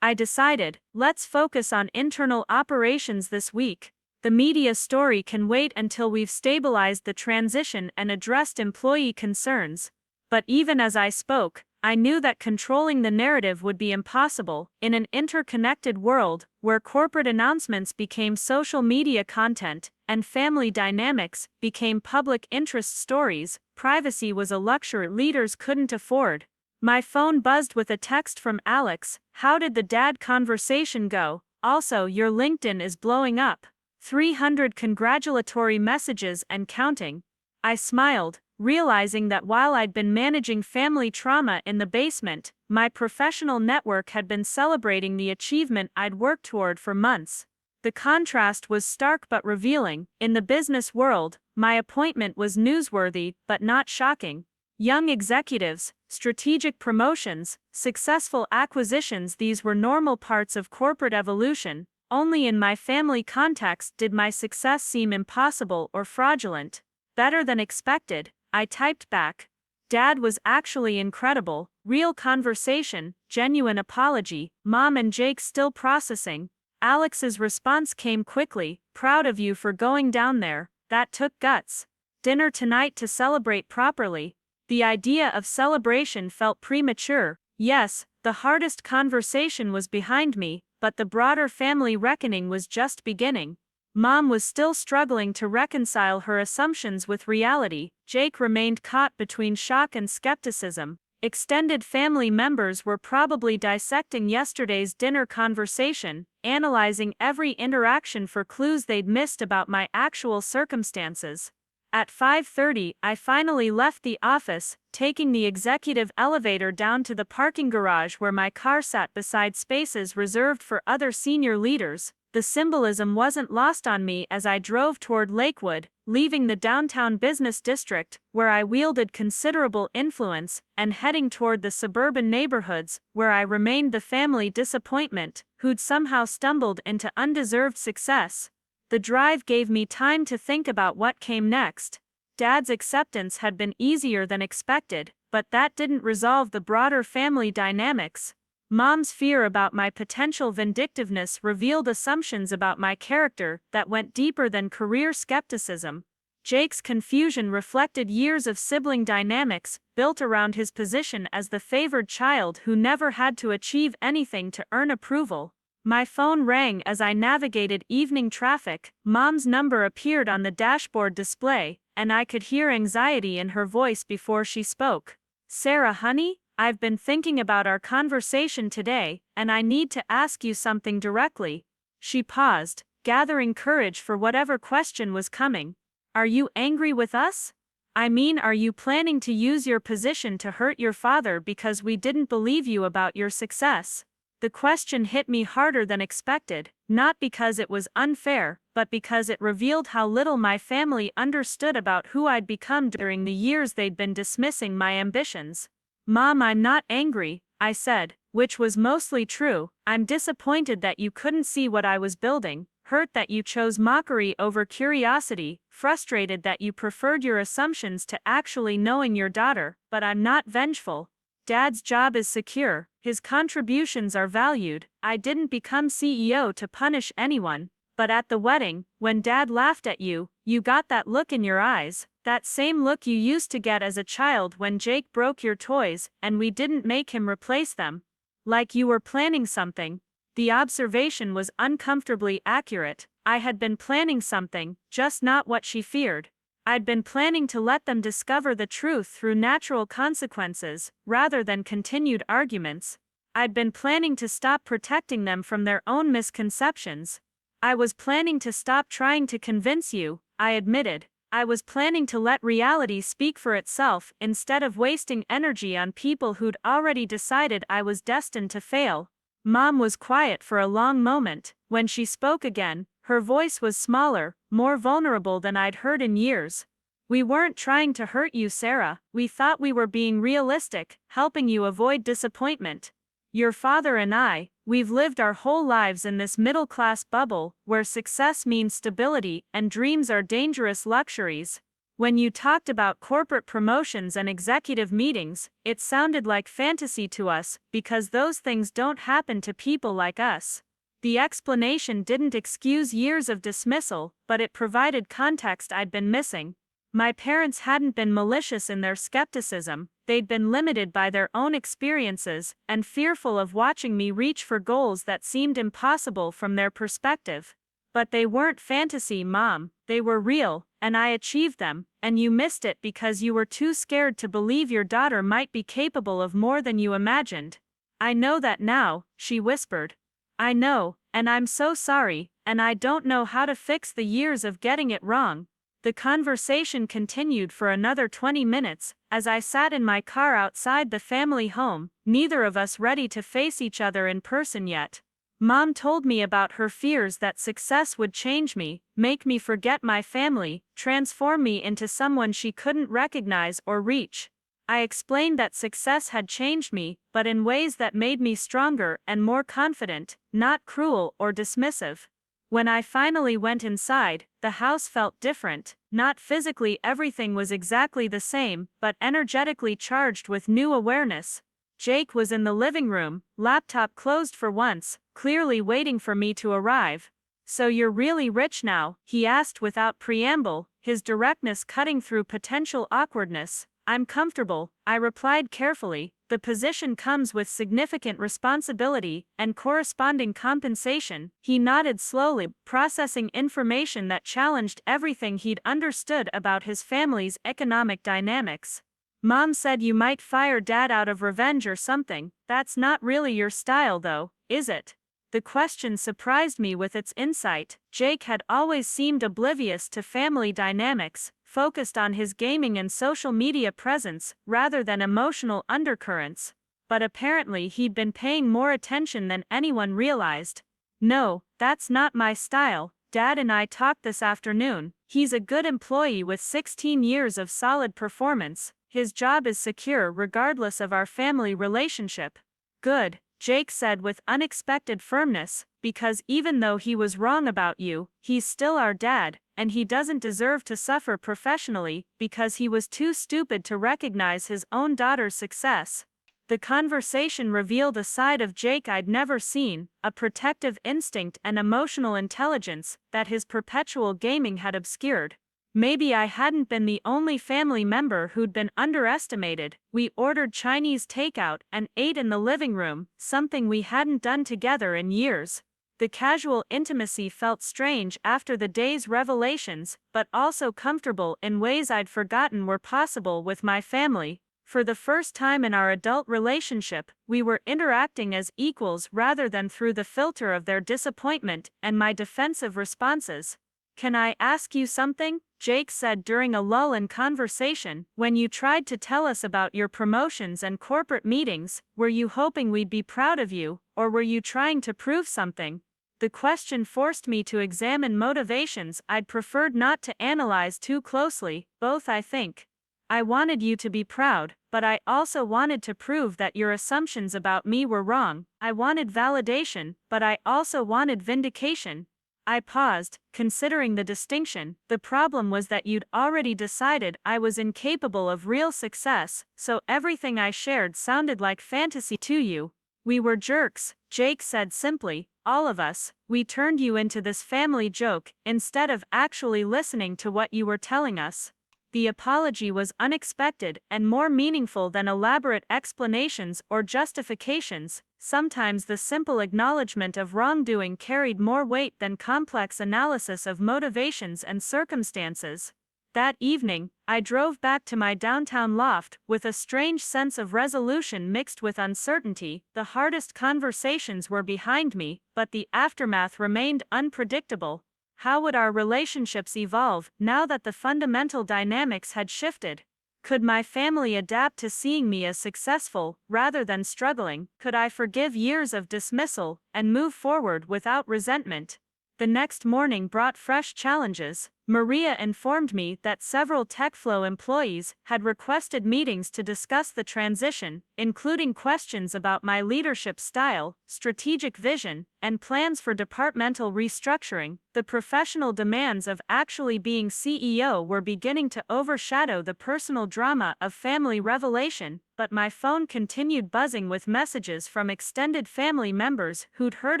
I decided, let's focus on internal operations this week. The media story can wait until we've stabilized the transition and addressed employee concerns. But even as I spoke, I knew that controlling the narrative would be impossible. In an interconnected world, where corporate announcements became social media content, and family dynamics became public interest stories, privacy was a luxury leaders couldn't afford. My phone buzzed with a text from Alex. How did the dad conversation go? Also, your LinkedIn is blowing up. 300 congratulatory messages and counting. I smiled, realizing that while I'd been managing family trauma in the basement, my professional network had been celebrating the achievement I'd worked toward for months. The contrast was stark but revealing. In the business world, my appointment was newsworthy but not shocking. Young executives, strategic promotions, successful acquisitions, these were normal parts of corporate evolution. Only in my family context did my success seem impossible or fraudulent. Better than expected, I typed back. Dad was actually incredible, real conversation, genuine apology, Mom and Jake still processing. Alex's response came quickly, proud of you for going down there, that took guts. Dinner tonight to celebrate properly. The idea of celebration felt premature. Yes, the hardest conversation was behind me, but the broader family reckoning was just beginning. Mom was still struggling to reconcile her assumptions with reality. Jake remained caught between shock and skepticism. Extended family members were probably dissecting yesterday's dinner conversation, analyzing every interaction for clues they'd missed about my actual circumstances. At 5:30, I finally left the office, taking the executive elevator down to the parking garage where my car sat beside spaces reserved for other senior leaders. The symbolism wasn't lost on me as I drove toward Lakewood, leaving the downtown business district, where I wielded considerable influence, and heading toward the suburban neighborhoods, where I remained the family disappointment, who'd somehow stumbled into undeserved success. The drive gave me time to think about what came next. Dad's acceptance had been easier than expected, but that didn't resolve the broader family dynamics. Mom's fear about my potential vindictiveness revealed assumptions about my character that went deeper than career skepticism. Jake's confusion reflected years of sibling dynamics built around his position as the favored child who never had to achieve anything to earn approval. My phone rang as I navigated evening traffic. Mom's number appeared on the dashboard display, and I could hear anxiety in her voice before she spoke. "Sarah, honey, I've been thinking about our conversation today, and I need to ask you something directly." She paused, gathering courage for whatever question was coming. "Are you angry with us? I mean, are you planning to use your position to hurt your father because we didn't believe you about your success?" The question hit me harder than expected, not because it was unfair, but because it revealed how little my family understood about who I'd become during the years they'd been dismissing my ambitions. "Mom, I'm not angry," I said, which was mostly true. "I'm disappointed that you couldn't see what I was building, hurt that you chose mockery over curiosity, frustrated that you preferred your assumptions to actually knowing your daughter, but I'm not vengeful. Dad's job is secure, his contributions are valued. I didn't become CEO to punish anyone. But at the wedding, when Dad laughed at you, you got that look in your eyes, that same look you used to get as a child when Jake broke your toys and we didn't make him replace them. Like you were planning something." The observation was uncomfortably accurate. I had been planning something, just not what she feared. I'd been planning to let them discover the truth through natural consequences, rather than continued arguments. I'd been planning to stop protecting them from their own misconceptions. "I was planning to stop trying to convince you," I admitted. "I was planning to let reality speak for itself instead of wasting energy on people who'd already decided I was destined to fail." Mom was quiet for a long moment. When she spoke again, her voice was smaller, more vulnerable than I'd heard in years. "We weren't trying to hurt you, Sarah. We thought we were being realistic, helping you avoid disappointment. Your father and we've lived our whole lives in this middle-class bubble where success means stability and dreams are dangerous luxuries. When you talked about corporate promotions and executive meetings, it sounded like fantasy to us because those things don't happen to people like us." The explanation didn't excuse years of dismissal, but it provided context I'd been missing. My parents hadn't been malicious in their skepticism, they'd been limited by their own experiences and fearful of watching me reach for goals that seemed impossible from their perspective. "But they weren't fantasy, Mom, they were real, and I achieved them, and you missed it because you were too scared to believe your daughter might be capable of more than you imagined." "I know that now," she whispered. "I know, and I'm so sorry, and I don't know how to fix the years of getting it wrong." The conversation continued for another 20 minutes, as I sat in my car outside the family home, neither of us ready to face each other in person yet. Mom told me about her fears that success would change me, make me forget my family, transform me into someone she couldn't recognize or reach. I explained that success had changed me, but in ways that made me stronger and more confident, not cruel or dismissive. When I finally went inside, the house felt different. Not physically, everything was exactly the same, but energetically charged with new awareness. Jake was in the living room, laptop closed for once, clearly waiting for me to arrive. "So you're really rich now?" he asked without preamble, his directness cutting through potential awkwardness. "I'm comfortable," I replied carefully. "The position comes with significant responsibility and corresponding compensation." He nodded slowly, processing information that challenged everything he'd understood about his family's economic dynamics. "Mom said you might fire Dad out of revenge or something. That's not really your style though, is it?" The question surprised me with its insight. Jake had always seemed oblivious to family dynamics, focused on his gaming and social media presence rather than emotional undercurrents. But apparently he'd been paying more attention than anyone realized. "No, that's not my style. Dad and I talked this afternoon. He's a good employee with 16 years of solid performance. His job is secure regardless of our family relationship." "Good," Jake said with unexpected firmness, "because even though he was wrong about you, he's still our dad, and he doesn't deserve to suffer professionally because he was too stupid to recognize his own daughter's success." The conversation revealed a side of Jake I'd never seen, a protective instinct and emotional intelligence that his perpetual gaming had obscured. Maybe I hadn't been the only family member who'd been underestimated. We ordered Chinese takeout and ate in the living room, something we hadn't done together in years. The casual intimacy felt strange after the day's revelations, but also comfortable in ways I'd forgotten were possible with my family. For the first time in our adult relationship, we were interacting as equals rather than through the filter of their disappointment and my defensive responses. "Can I ask you something?" Jake said during a lull in conversation. "When you tried to tell us about your promotions and corporate meetings, were you hoping we'd be proud of you, or were you trying to prove something?" The question forced me to examine motivations I'd preferred not to analyze too closely, both I think. I wanted you to be proud, but I also wanted to prove that your assumptions about me were wrong. I wanted validation, but I also wanted vindication. I paused, considering the distinction. The problem was that you'd already decided I was incapable of real success, so everything I shared sounded like fantasy to you. "We were jerks," Jake said simply, "all of us. We turned you into this family joke, instead of actually listening to what you were telling us." The apology was unexpected and more meaningful than elaborate explanations or justifications. Sometimes the simple acknowledgement of wrongdoing carried more weight than complex analysis of motivations and circumstances. That evening, I drove back to my downtown loft with a strange sense of resolution mixed with uncertainty. The hardest conversations were behind me, but the aftermath remained unpredictable. How would our relationships evolve now that the fundamental dynamics had shifted? Could my family adapt to seeing me as successful rather than struggling? Could I forgive years of dismissal and move forward without resentment? The next morning brought fresh challenges. Maria informed me that several TechFlow employees had requested meetings to discuss the transition, including questions about my leadership style, strategic vision, and plans for departmental restructuring. The professional demands of actually being CEO were beginning to overshadow the personal drama of family revelation, but my phone continued buzzing with messages from extended family members who'd heard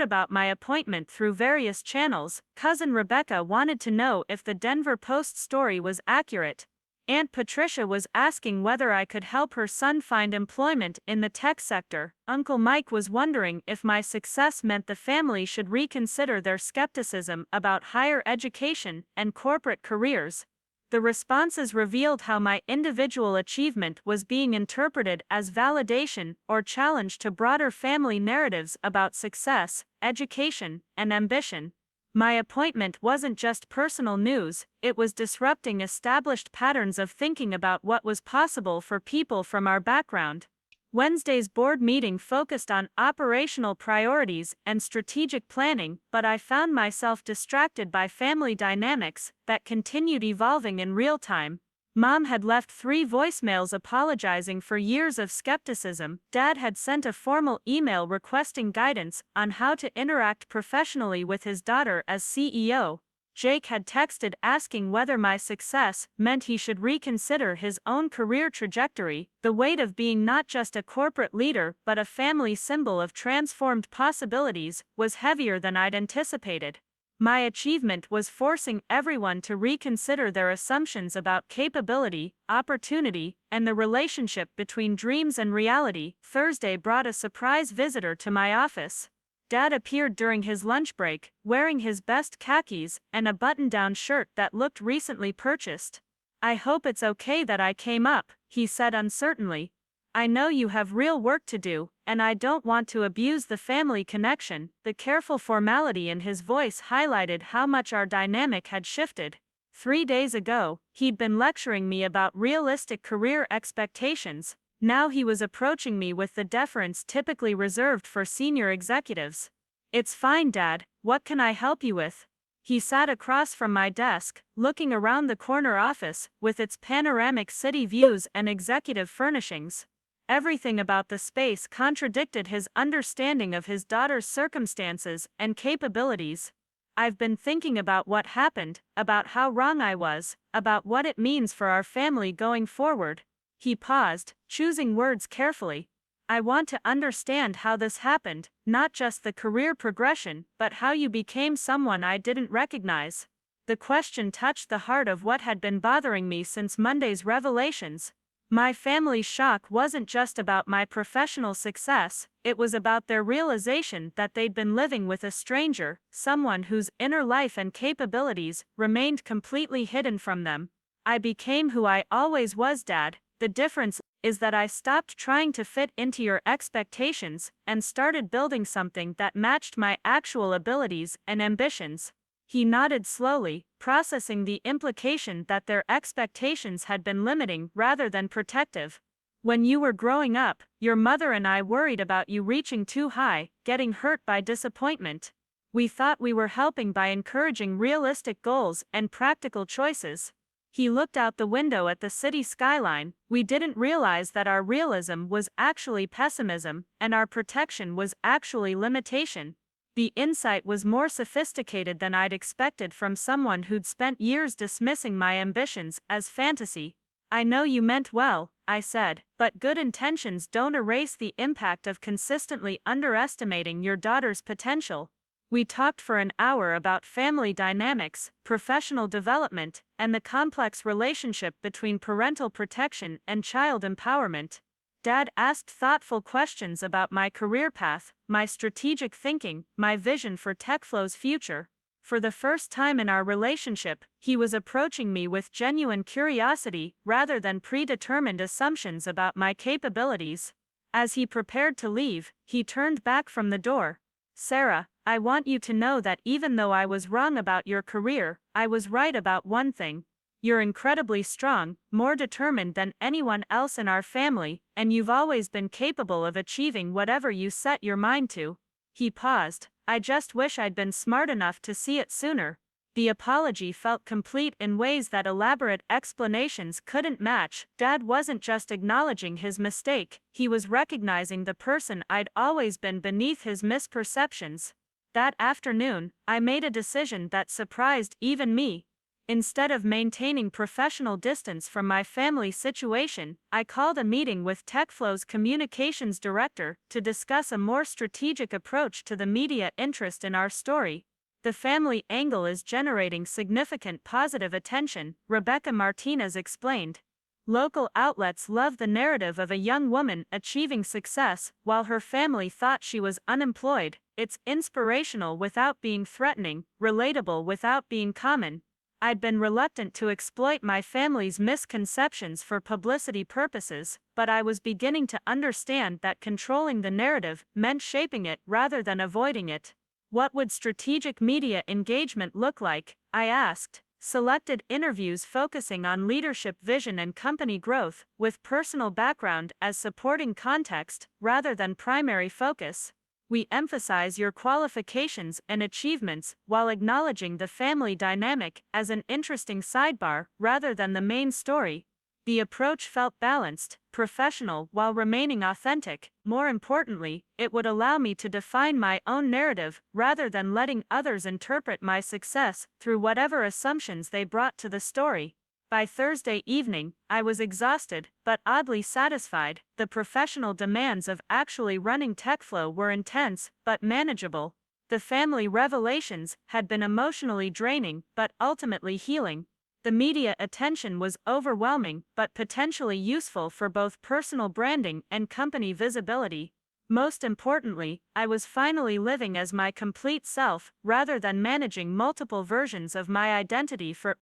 about my appointment through various channels. Cousin Rebecca wanted to know if the Denver Post story was accurate. Aunt Patricia was asking whether I could help her son find employment in the tech sector. Uncle Mike was wondering if my success meant the family should reconsider their skepticism about higher education and corporate careers. The responses revealed how my individual achievement was being interpreted as validation or challenge to broader family narratives about success, education, and ambition. My appointment wasn't just personal news, it was disrupting established patterns of thinking about what was possible for people from our background. Wednesday's board meeting focused on operational priorities and strategic planning, but I found myself distracted by family dynamics that continued evolving in real time. Mom had left 3 voicemails apologizing for years of skepticism. Dad had sent a formal email requesting guidance on how to interact professionally with his daughter as CEO. Jake had texted asking whether my success meant he should reconsider his own career trajectory. The weight of being not just a corporate leader but a family symbol of transformed possibilities was heavier than I'd anticipated. My achievement was forcing everyone to reconsider their assumptions about capability, opportunity, and the relationship between dreams and reality. Thursday brought a surprise visitor to my office. Dad appeared during his lunch break, wearing his best khakis and a button-down shirt that looked recently purchased. "I hope it's okay that I came up," he said uncertainly. "I know you have real work to do, and I don't want to abuse the family connection." The careful formality in his voice highlighted how much our dynamic had shifted. 3 days ago, he'd been lecturing me about realistic career expectations. Now he was approaching me with the deference typically reserved for senior executives. "It's fine, Dad. What can I help you with?" He sat across from my desk, looking around the corner office with its panoramic city views and executive furnishings. Everything about the space contradicted his understanding of his daughter's circumstances and capabilities. "I've been thinking about what happened, about how wrong I was, about what it means for our family going forward." He paused, choosing words carefully. I want to understand how this happened, not just the career progression, but how you became someone I didn't recognize. The question touched the heart of what had been bothering me since Monday's revelations. My family's shock wasn't just about my professional success, it was about their realization that they'd been living with a stranger, someone whose inner life and capabilities remained completely hidden from them. I became who I always was, Dad. The difference is that I stopped trying to fit into your expectations and started building something that matched my actual abilities and ambitions. He nodded slowly, processing the implication that their expectations had been limiting rather than protective. When you were growing up, your mother and I worried about you reaching too high, getting hurt by disappointment. We thought we were helping by encouraging realistic goals and practical choices. He looked out the window at the city skyline. We didn't realize that our realism was actually pessimism, and our protection was actually limitation. The insight was more sophisticated than I'd expected from someone who'd spent years dismissing my ambitions as fantasy. I know you meant well, I said, but good intentions don't erase the impact of consistently underestimating your daughter's potential. We talked for an hour about family dynamics, professional development, and the complex relationship between parental protection and child empowerment. Dad asked thoughtful questions about my career path, my strategic thinking, my vision for TechFlow's future. For the first time in our relationship, he was approaching me with genuine curiosity rather than predetermined assumptions about my capabilities. As he prepared to leave, he turned back from the door. Sarah, I want you to know that even though I was wrong about your career, I was right about one thing. You're incredibly strong, more determined than anyone else in our family, and you've always been capable of achieving whatever you set your mind to. He paused. I just wish I'd been smart enough to see it sooner. The apology felt complete in ways that elaborate explanations couldn't match. Dad wasn't just acknowledging his mistake, he was recognizing the person I'd always been beneath his misperceptions. That afternoon, I made a decision that surprised even me. Instead of maintaining professional distance from my family situation, I called a meeting with TechFlow's communications director to discuss a more strategic approach to the media interest in our story. The family angle is generating significant positive attention, Rebecca Martinez explained. Local outlets love the narrative of a young woman achieving success while her family thought she was unemployed. It's inspirational without being threatening, relatable without being common. I'd been reluctant to exploit my family's misconceptions for publicity purposes, but I was beginning to understand that controlling the narrative meant shaping it rather than avoiding it. What would strategic media engagement look like? I asked. Selected interviews focusing on leadership vision and company growth, with personal background as supporting context rather than primary focus. We emphasize your qualifications and achievements while acknowledging the family dynamic as an interesting sidebar rather than the main story. The approach felt balanced, professional while remaining authentic. More importantly, it would allow me to define my own narrative rather than letting others interpret my success through whatever assumptions they brought to the story. By Thursday evening, I was exhausted, but oddly satisfied. The professional demands of actually running TechFlow were intense, but manageable. The family revelations had been emotionally draining, but ultimately healing. The media attention was overwhelming, but potentially useful for both personal branding and company visibility. Most importantly, I was finally living as my complete self, rather than managing multiple versions of my identity for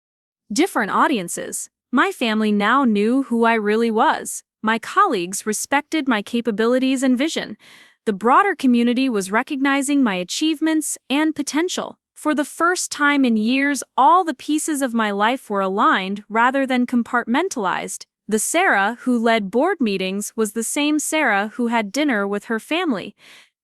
different audiences. My family now knew who I really was. My colleagues respected my capabilities and vision. The broader community was recognizing my achievements and potential. For the first time in years, all the pieces of my life were aligned rather than compartmentalized. The Sarah who led board meetings was the same Sarah who had dinner with her family.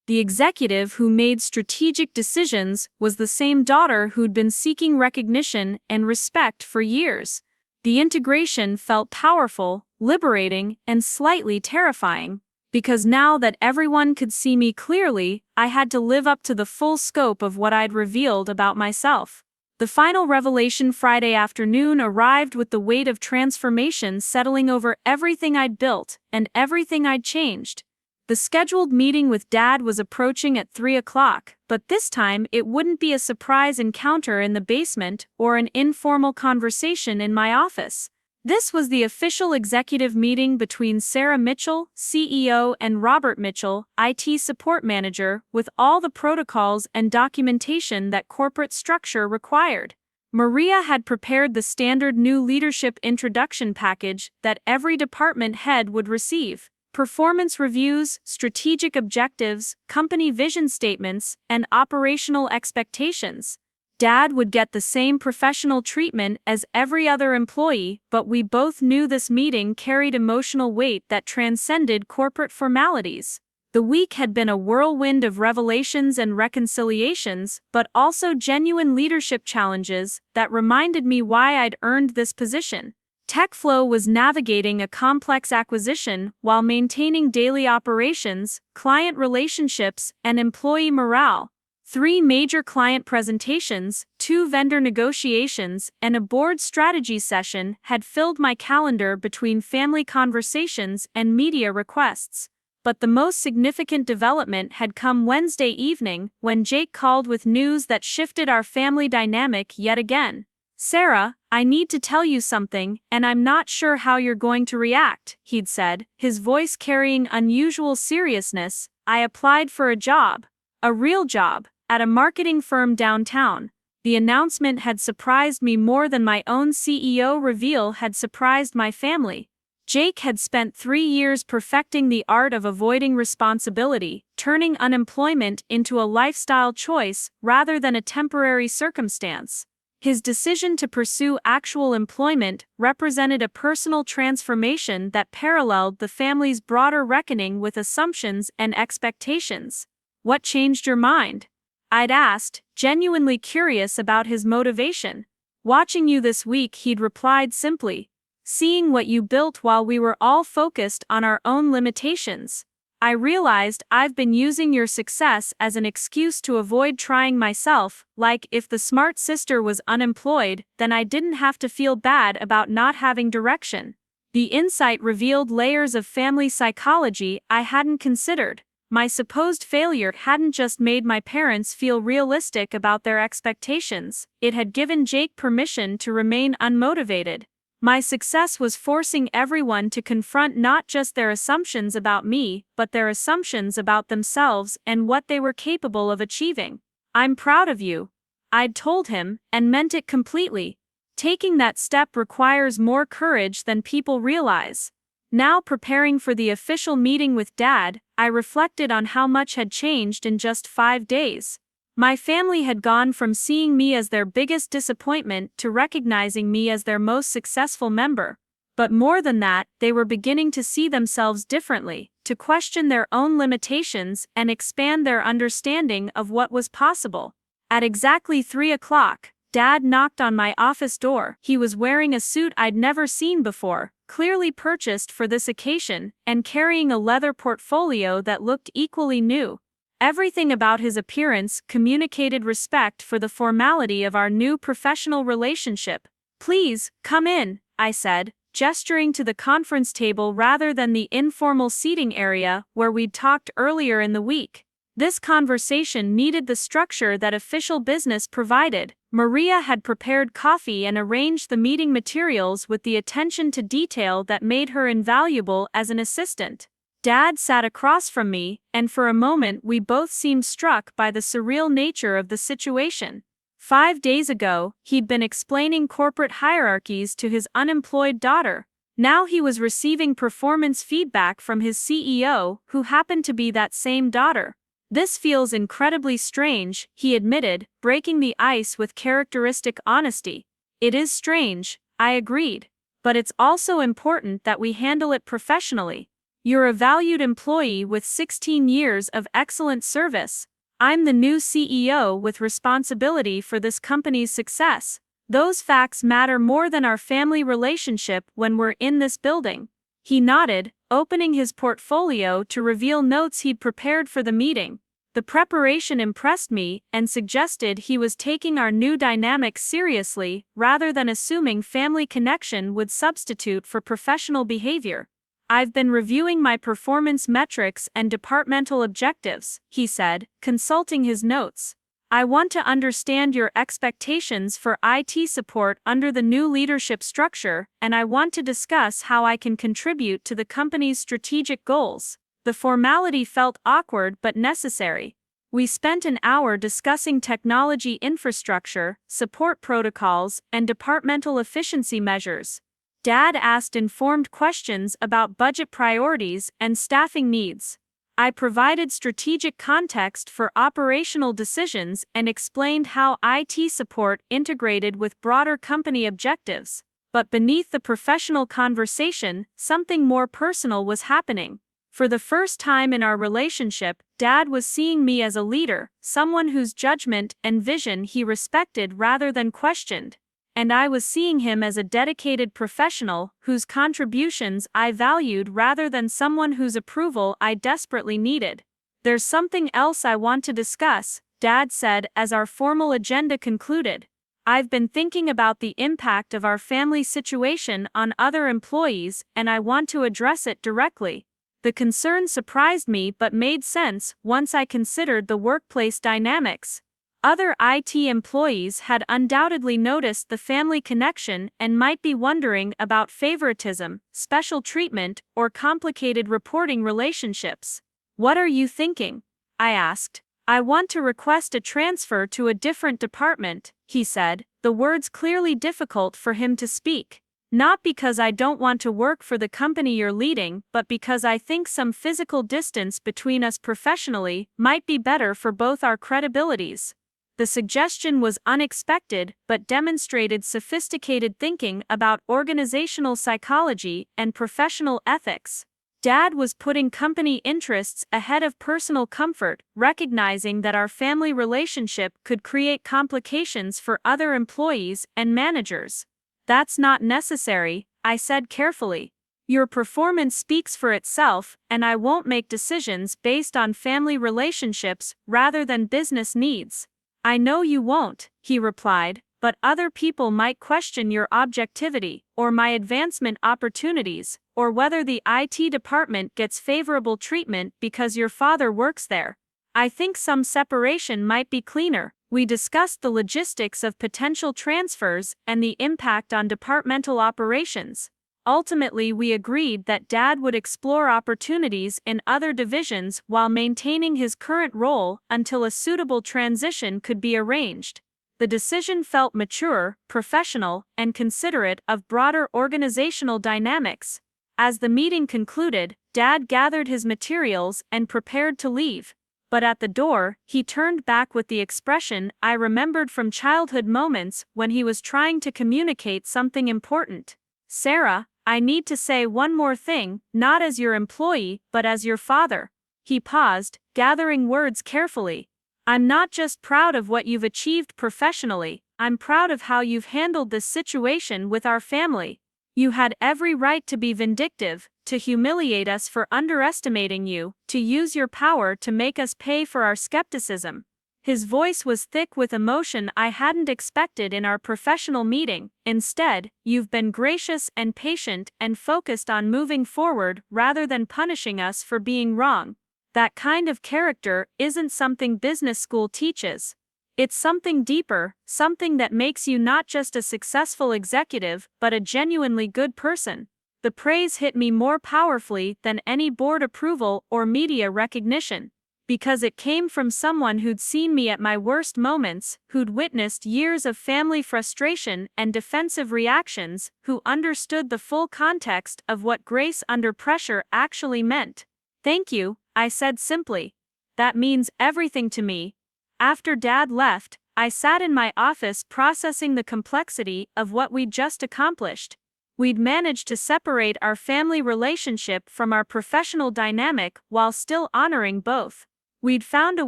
The executive who made strategic decisions was the same daughter who'd been seeking recognition and respect for years. The integration felt powerful, liberating, and slightly terrifying. Because now that everyone could see me clearly, I had to live up to the full scope of what I'd revealed about myself. The final revelation Friday afternoon arrived with the weight of transformation settling over everything I'd built and everything I'd changed. The scheduled meeting with Dad was approaching at 3 o'clock, but this time it wouldn't be a surprise encounter in the basement or an informal conversation in my office. This was the official executive meeting between Sarah Mitchell, CEO, and Robert Mitchell, IT support manager, with all the protocols and documentation that corporate structure required. Maria had prepared the standard new leadership introduction package that every department head would receive: performance reviews, strategic objectives, company vision statements, and operational expectations. Dad would get the same professional treatment as every other employee, but we both knew this meeting carried emotional weight that transcended corporate formalities. The week had been a whirlwind of revelations and reconciliations, but also genuine leadership challenges that reminded me why I'd earned this position. TechFlow was navigating a complex acquisition while maintaining daily operations, client relationships, and employee morale. 3 major client presentations, 2 vendor negotiations, and a board strategy session had filled my calendar between family conversations and media requests. But the most significant development had come Wednesday evening when Jake called with news that shifted our family dynamic yet again. "Sarah, I need to tell you something, and I'm not sure how you're going to react," he'd said, his voice carrying unusual seriousness. "I applied for a job. A real job, at a marketing firm downtown." The announcement had surprised me more than my own CEO reveal had surprised my family. Jake had spent 3 years perfecting the art of avoiding responsibility, turning unemployment into a lifestyle choice rather than a temporary circumstance. His decision to pursue actual employment represented a personal transformation that paralleled the family's broader reckoning with assumptions and expectations. "What changed your mind?" I'd asked, genuinely curious about his motivation. "Watching you this week," he'd replied simply. "Seeing what you built while we were all focused on our own limitations. I realized I've been using your success as an excuse to avoid trying myself, like if the smart sister was unemployed, then I didn't have to feel bad about not having direction." The insight revealed layers of family psychology I hadn't considered. My supposed failure hadn't just made my parents feel realistic about their expectations, it had given Jake permission to remain unmotivated. My success was forcing everyone to confront not just their assumptions about me, but their assumptions about themselves and what they were capable of achieving. "I'm proud of you," I'd told him, and meant it completely. Taking that step requires more courage than people realize. Now, preparing for the official meeting with Dad, I reflected on how much had changed in just 5 days. My family had gone from seeing me as their biggest disappointment to recognizing me as their most successful member. But more than that, they were beginning to see themselves differently, to question their own limitations and expand their understanding of what was possible. At exactly 3 o'clock, Dad knocked on my office door. He was wearing a suit I'd never seen before, clearly purchased for this occasion, and carrying a leather portfolio that looked equally new. Everything about his appearance communicated respect for the formality of our new professional relationship. "Please, come in," I said, gesturing to the conference table rather than the informal seating area where we'd talked earlier in the week. This conversation needed the structure that official business provided. Maria had prepared coffee and arranged the meeting materials with the attention to detail that made her invaluable as an assistant. Dad sat across from me, and for a moment we both seemed struck by the surreal nature of the situation. 5 days ago, he'd been explaining corporate hierarchies to his unemployed daughter. Now he was receiving performance feedback from his CEO, who happened to be that same daughter. "This feels incredibly strange," he admitted, breaking the ice with characteristic honesty. "It is strange," I agreed. "But it's also important that we handle it professionally. You're a valued employee with 16 years of excellent service. I'm the new CEO with responsibility for this company's success. Those facts matter more than our family relationship when we're in this building." He nodded, opening his portfolio to reveal notes he'd prepared for the meeting. The preparation impressed me and suggested he was taking our new dynamic seriously rather than assuming family connection would substitute for professional behavior. I've been reviewing my performance metrics and departmental objectives, he said, consulting his notes. I want to understand your expectations for IT support under the new leadership structure, and I want to discuss how I can contribute to the company's strategic goals. The formality felt awkward but necessary. We spent an hour discussing technology infrastructure, support protocols, and departmental efficiency measures. Dad asked informed questions about budget priorities and staffing needs. I provided strategic context for operational decisions and explained how IT support integrated with broader company objectives. But beneath the professional conversation, something more personal was happening. For the first time in our relationship, Dad was seeing me as a leader, someone whose judgment and vision he respected rather than questioned. And I was seeing him as a dedicated professional whose contributions I valued rather than someone whose approval I desperately needed. There's something else I want to discuss, Dad said as our formal agenda concluded. I've been thinking about the impact of our family situation on other employees, and I want to address it directly. The concern surprised me but made sense once I considered the workplace dynamics. Other IT employees had undoubtedly noticed the family connection and might be wondering about favoritism, special treatment, or complicated reporting relationships. What are you thinking? I asked. I want to request a transfer to a different department, he said, the words clearly difficult for him to speak. Not because I don't want to work for the company you're leading, but because I think some physical distance between us professionally might be better for both our credibilities. The suggestion was unexpected but demonstrated sophisticated thinking about organizational psychology and professional ethics. Dad was putting company interests ahead of personal comfort, recognizing that our family relationship could create complications for other employees and managers. That's not necessary, I said carefully. Your performance speaks for itself, and I won't make decisions based on family relationships rather than business needs. I know you won't, he replied, but other people might question your objectivity, or my advancement opportunities, or whether the IT department gets favorable treatment because your father works there. I think some separation might be cleaner. We discussed the logistics of potential transfers and the impact on departmental operations. Ultimately, we agreed that Dad would explore opportunities in other divisions while maintaining his current role until a suitable transition could be arranged. The decision felt mature, professional, and considerate of broader organizational dynamics. As the meeting concluded, Dad gathered his materials and prepared to leave. But at the door, he turned back with the expression I remembered from childhood moments when he was trying to communicate something important. Sarah, I need to say one more thing, not as your employee, but as your father. He paused, gathering words carefully. I'm not just proud of what you've achieved professionally, I'm proud of how you've handled this situation with our family. You had every right to be vindictive, to humiliate us for underestimating you, to use your power to make us pay for our skepticism. His voice was thick with emotion I hadn't expected in our professional meeting. Instead, you've been gracious and patient and focused on moving forward rather than punishing us for being wrong. That kind of character isn't something business school teaches. It's something deeper, something that makes you not just a successful executive, but a genuinely good person. The praise hit me more powerfully than any board approval or media recognition. Because it came from someone who'd seen me at my worst moments, who'd witnessed years of family frustration and defensive reactions, who understood the full context of what grace under pressure actually meant. Thank you, I said simply. That means everything to me. After Dad left, I sat in my office processing the complexity of what we'd just accomplished. We'd managed to separate our family relationship from our professional dynamic while still honoring both. We'd found a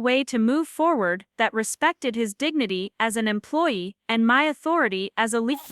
way to move forward that respected his dignity as an employee and my authority as a leader.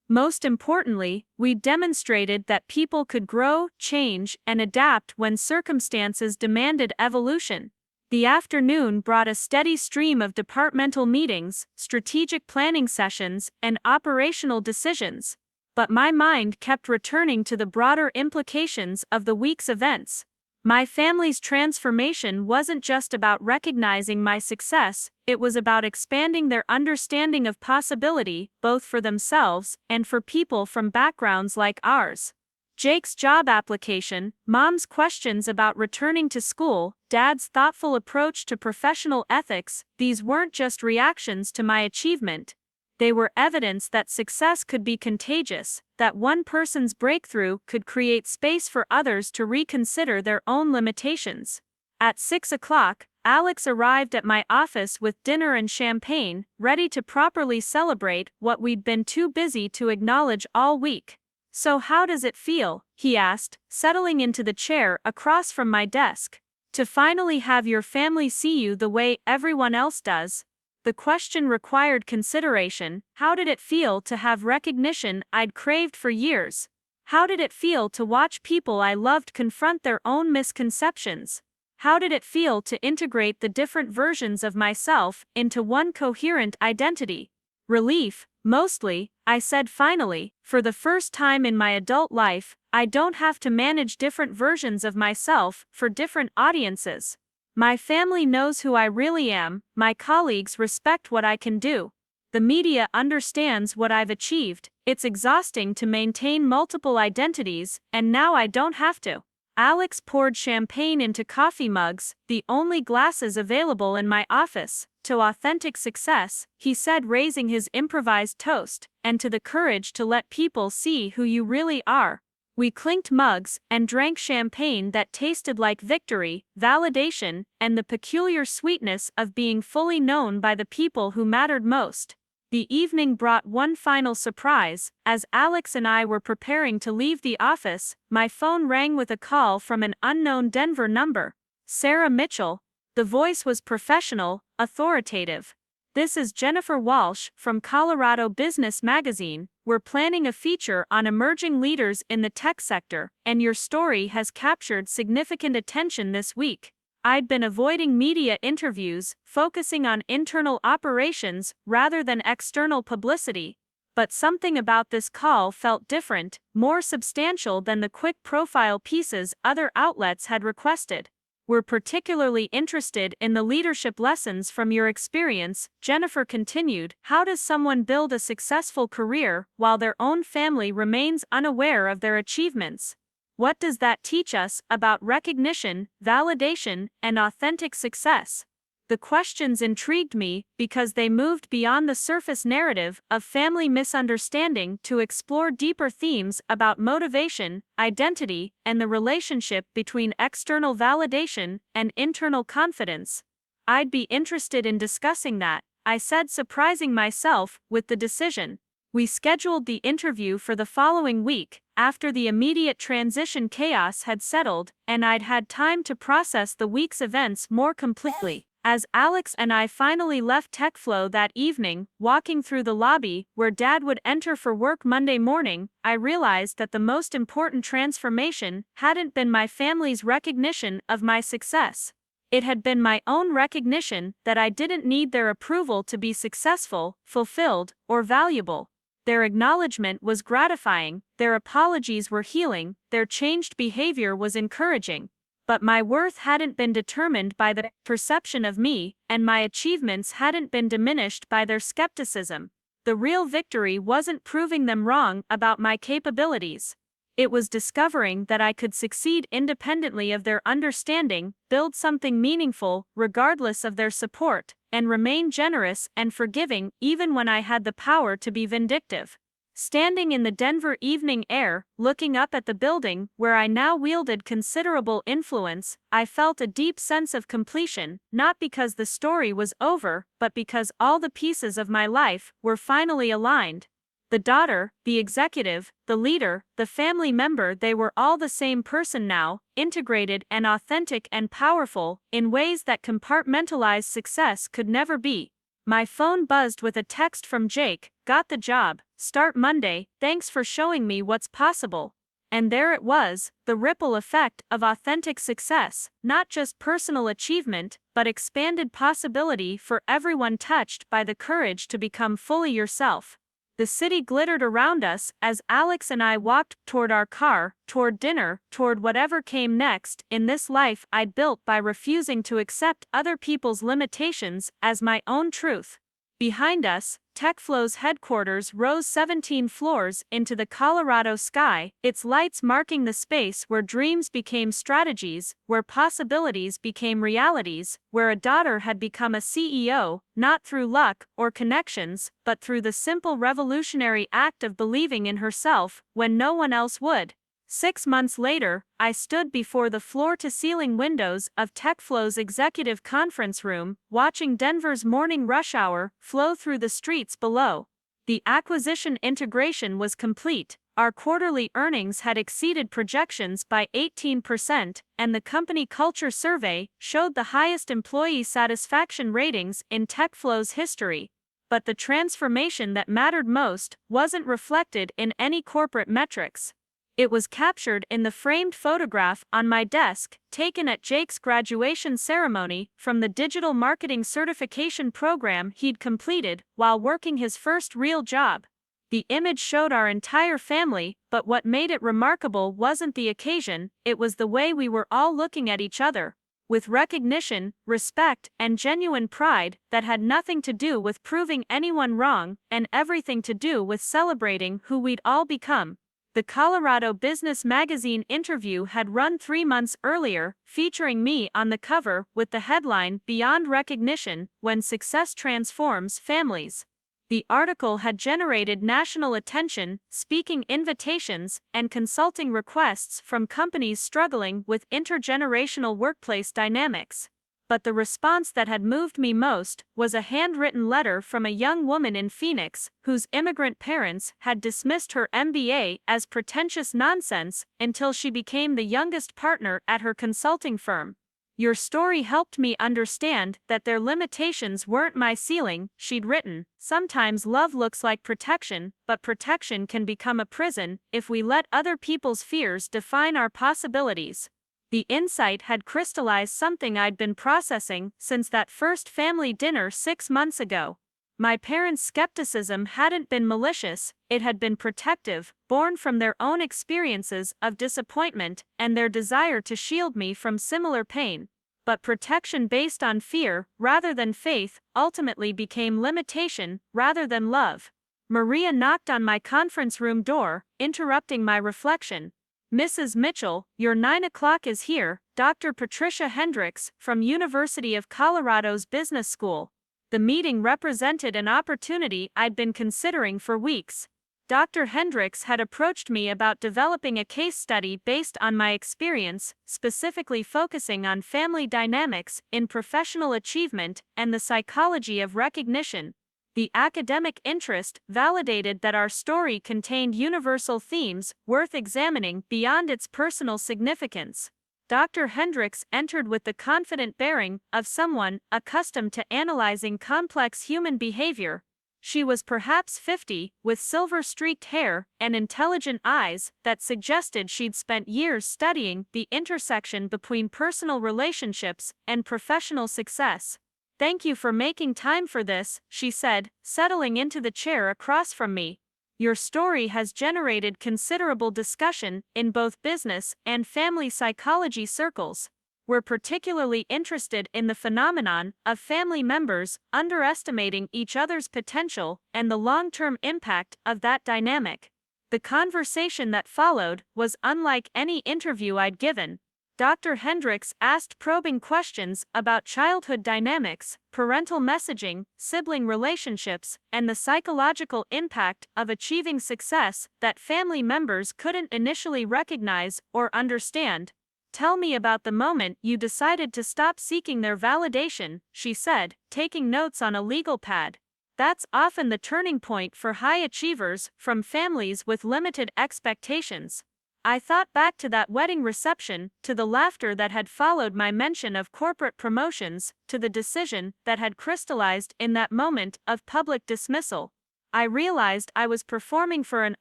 Most importantly, we demonstrated that people could grow, change, and adapt when circumstances demanded evolution. The afternoon brought a steady stream of departmental meetings, strategic planning sessions, and operational decisions. But my mind kept returning to the broader implications of the week's events. My family's transformation wasn't just about recognizing my success, it was about expanding their understanding of possibility, both for themselves and for people from backgrounds like ours. Jake's job application, Mom's questions about returning to school, Dad's thoughtful approach to professional ethics, these weren't just reactions to my achievement. They were evidence that success could be contagious, that one person's breakthrough could create space for others to reconsider their own limitations. At 6 o'clock, Alex arrived at my office with dinner and champagne, ready to properly celebrate what we'd been too busy to acknowledge all week. "So how does it feel?" he asked, settling into the chair across from my desk. "To finally have your family see you the way everyone else does?" The question required consideration. How did it feel to have recognition I'd craved for years? How did it feel to watch people I loved confront their own misconceptions? How did it feel to integrate the different versions of myself into one coherent identity? "Relief, mostly," I said finally. "For the first time in my adult life, I don't have to manage different versions of myself for different audiences. My family knows who I really am, my colleagues respect what I can do. The media understands what I've achieved. It's exhausting to maintain multiple identities, and now I don't have to." Alex poured champagne into coffee mugs, the only glasses available in my office. "To authentic success," he said, raising his improvised toast, "and to the courage to let people see who you really are." We clinked mugs and drank champagne that tasted like victory, validation, and the peculiar sweetness of being fully known by the people who mattered most. The evening brought one final surprise. As Alex and I were preparing to leave the office, my phone rang with a call from an unknown Denver number. "Sarah Mitchell." The voice was professional, authoritative. "This is Jennifer Walsh from Colorado Business Magazine. We're planning a feature on emerging leaders in the tech sector, and your story has captured significant attention this week." I'd been avoiding media interviews, focusing on internal operations rather than external publicity. But something about this call felt different, more substantial than the quick profile pieces other outlets had requested. "We're particularly interested in the leadership lessons from your experience," Jennifer continued. "How does someone build a successful career while their own family remains unaware of their achievements? What does that teach us about recognition, validation, and authentic success?" The questions intrigued me because they moved beyond the surface narrative of family misunderstanding to explore deeper themes about motivation, identity, and the relationship between external validation and internal confidence. "I'd be interested in discussing that," I said, surprising myself with the decision. We scheduled the interview for the following week, after the immediate transition chaos had settled, and I'd had time to process the week's events more completely. As Alex and I finally left TechFlow that evening, walking through the lobby where Dad would enter for work Monday morning, I realized that the most important transformation hadn't been my family's recognition of my success. It had been my own recognition that I didn't need their approval to be successful, fulfilled, or valuable. Their acknowledgement was gratifying, their apologies were healing, their changed behavior was encouraging. But my worth hadn't been determined by the perception of me, and my achievements hadn't been diminished by their skepticism. The real victory wasn't proving them wrong about my capabilities. It was discovering that I could succeed independently of their understanding, build something meaningful regardless of their support, and remain generous and forgiving even when I had the power to be vindictive. Standing in the Denver evening air, looking up at the building where I now wielded considerable influence, I felt a deep sense of completion, not because the story was over, but because all the pieces of my life were finally aligned. The daughter, the executive, the leader, the family member, they were all the same person now, integrated and authentic and powerful, in ways that compartmentalized success could never be. My phone buzzed with a text from Jake. "Got the job. Start Monday, thanks for showing me what's possible." And there it was, the ripple effect of authentic success, not just personal achievement, but expanded possibility for everyone touched by the courage to become fully yourself. The city glittered around us as Alex and I walked toward our car, toward dinner, toward whatever came next in this life I'd built by refusing to accept other people's limitations as my own truth. Behind us, TechFlow's headquarters rose 17 floors into the Colorado sky, its lights marking the space where dreams became strategies, where possibilities became realities, where a daughter had become a CEO, not through luck or connections, but through the simple revolutionary act of believing in herself when no one else would. 6 months later, I stood before the floor-to-ceiling windows of TechFlow's executive conference room, watching Denver's morning rush hour flow through the streets below. The acquisition integration was complete, our quarterly earnings had exceeded projections by 18%, and the company culture survey showed the highest employee satisfaction ratings in TechFlow's history. But the transformation that mattered most wasn't reflected in any corporate metrics. It was captured in the framed photograph on my desk, taken at Jake's graduation ceremony from the digital marketing certification program he'd completed while working his first real job. The image showed our entire family, but what made it remarkable wasn't the occasion, it was the way we were all looking at each other, with recognition, respect, and genuine pride that had nothing to do with proving anyone wrong and everything to do with celebrating who we'd all become. The Colorado Business Magazine interview had run 3 months earlier, featuring me on the cover with the headline "Beyond Recognition: When Success Transforms Families." The article had generated national attention, speaking invitations, and consulting requests from companies struggling with intergenerational workplace dynamics. But the response that had moved me most was a handwritten letter from a young woman in Phoenix whose immigrant parents had dismissed her MBA as pretentious nonsense until she became the youngest partner at her consulting firm. "Your story helped me understand that their limitations weren't my ceiling," she'd written. "Sometimes love looks like protection, but protection can become a prison if we let other people's fears define our possibilities." The insight had crystallized something I'd been processing since that first family dinner 6 months ago. My parents' skepticism hadn't been malicious, it had been protective, born from their own experiences of disappointment and their desire to shield me from similar pain. But protection based on fear, rather than faith, ultimately became limitation, rather than love. Maria knocked on my conference room door, interrupting my reflection. "Mrs. Mitchell, your 9 o'clock is here," Dr. Patricia Hendricks, from University of Colorado's Business School. The meeting represented an opportunity I'd been considering for weeks. Dr. Hendricks had approached me about developing a case study based on my experience, specifically focusing on family dynamics in professional achievement and the psychology of recognition. The academic interest validated that our story contained universal themes worth examining beyond its personal significance. Dr. Hendricks entered with the confident bearing of someone accustomed to analyzing complex human behavior. She was perhaps 50, with silver-streaked hair and intelligent eyes that suggested she'd spent years studying the intersection between personal relationships and professional success. "Thank you for making time for this," she said, settling into the chair across from me. "Your story has generated considerable discussion in both business and family psychology circles. We're particularly interested in the phenomenon of family members underestimating each other's potential and the long-term impact of that dynamic." The conversation that followed was unlike any interview I'd given. Dr. Hendricks asked probing questions about childhood dynamics, parental messaging, sibling relationships, and the psychological impact of achieving success that family members couldn't initially recognize or understand. "Tell me about the moment you decided to stop seeking their validation," she said, taking notes on a legal pad. "That's often the turning point for high achievers from families with limited expectations." I thought back to that wedding reception, to the laughter that had followed my mention of corporate promotions, to the decision that had crystallized in that moment of public dismissal. I realized I was performing for an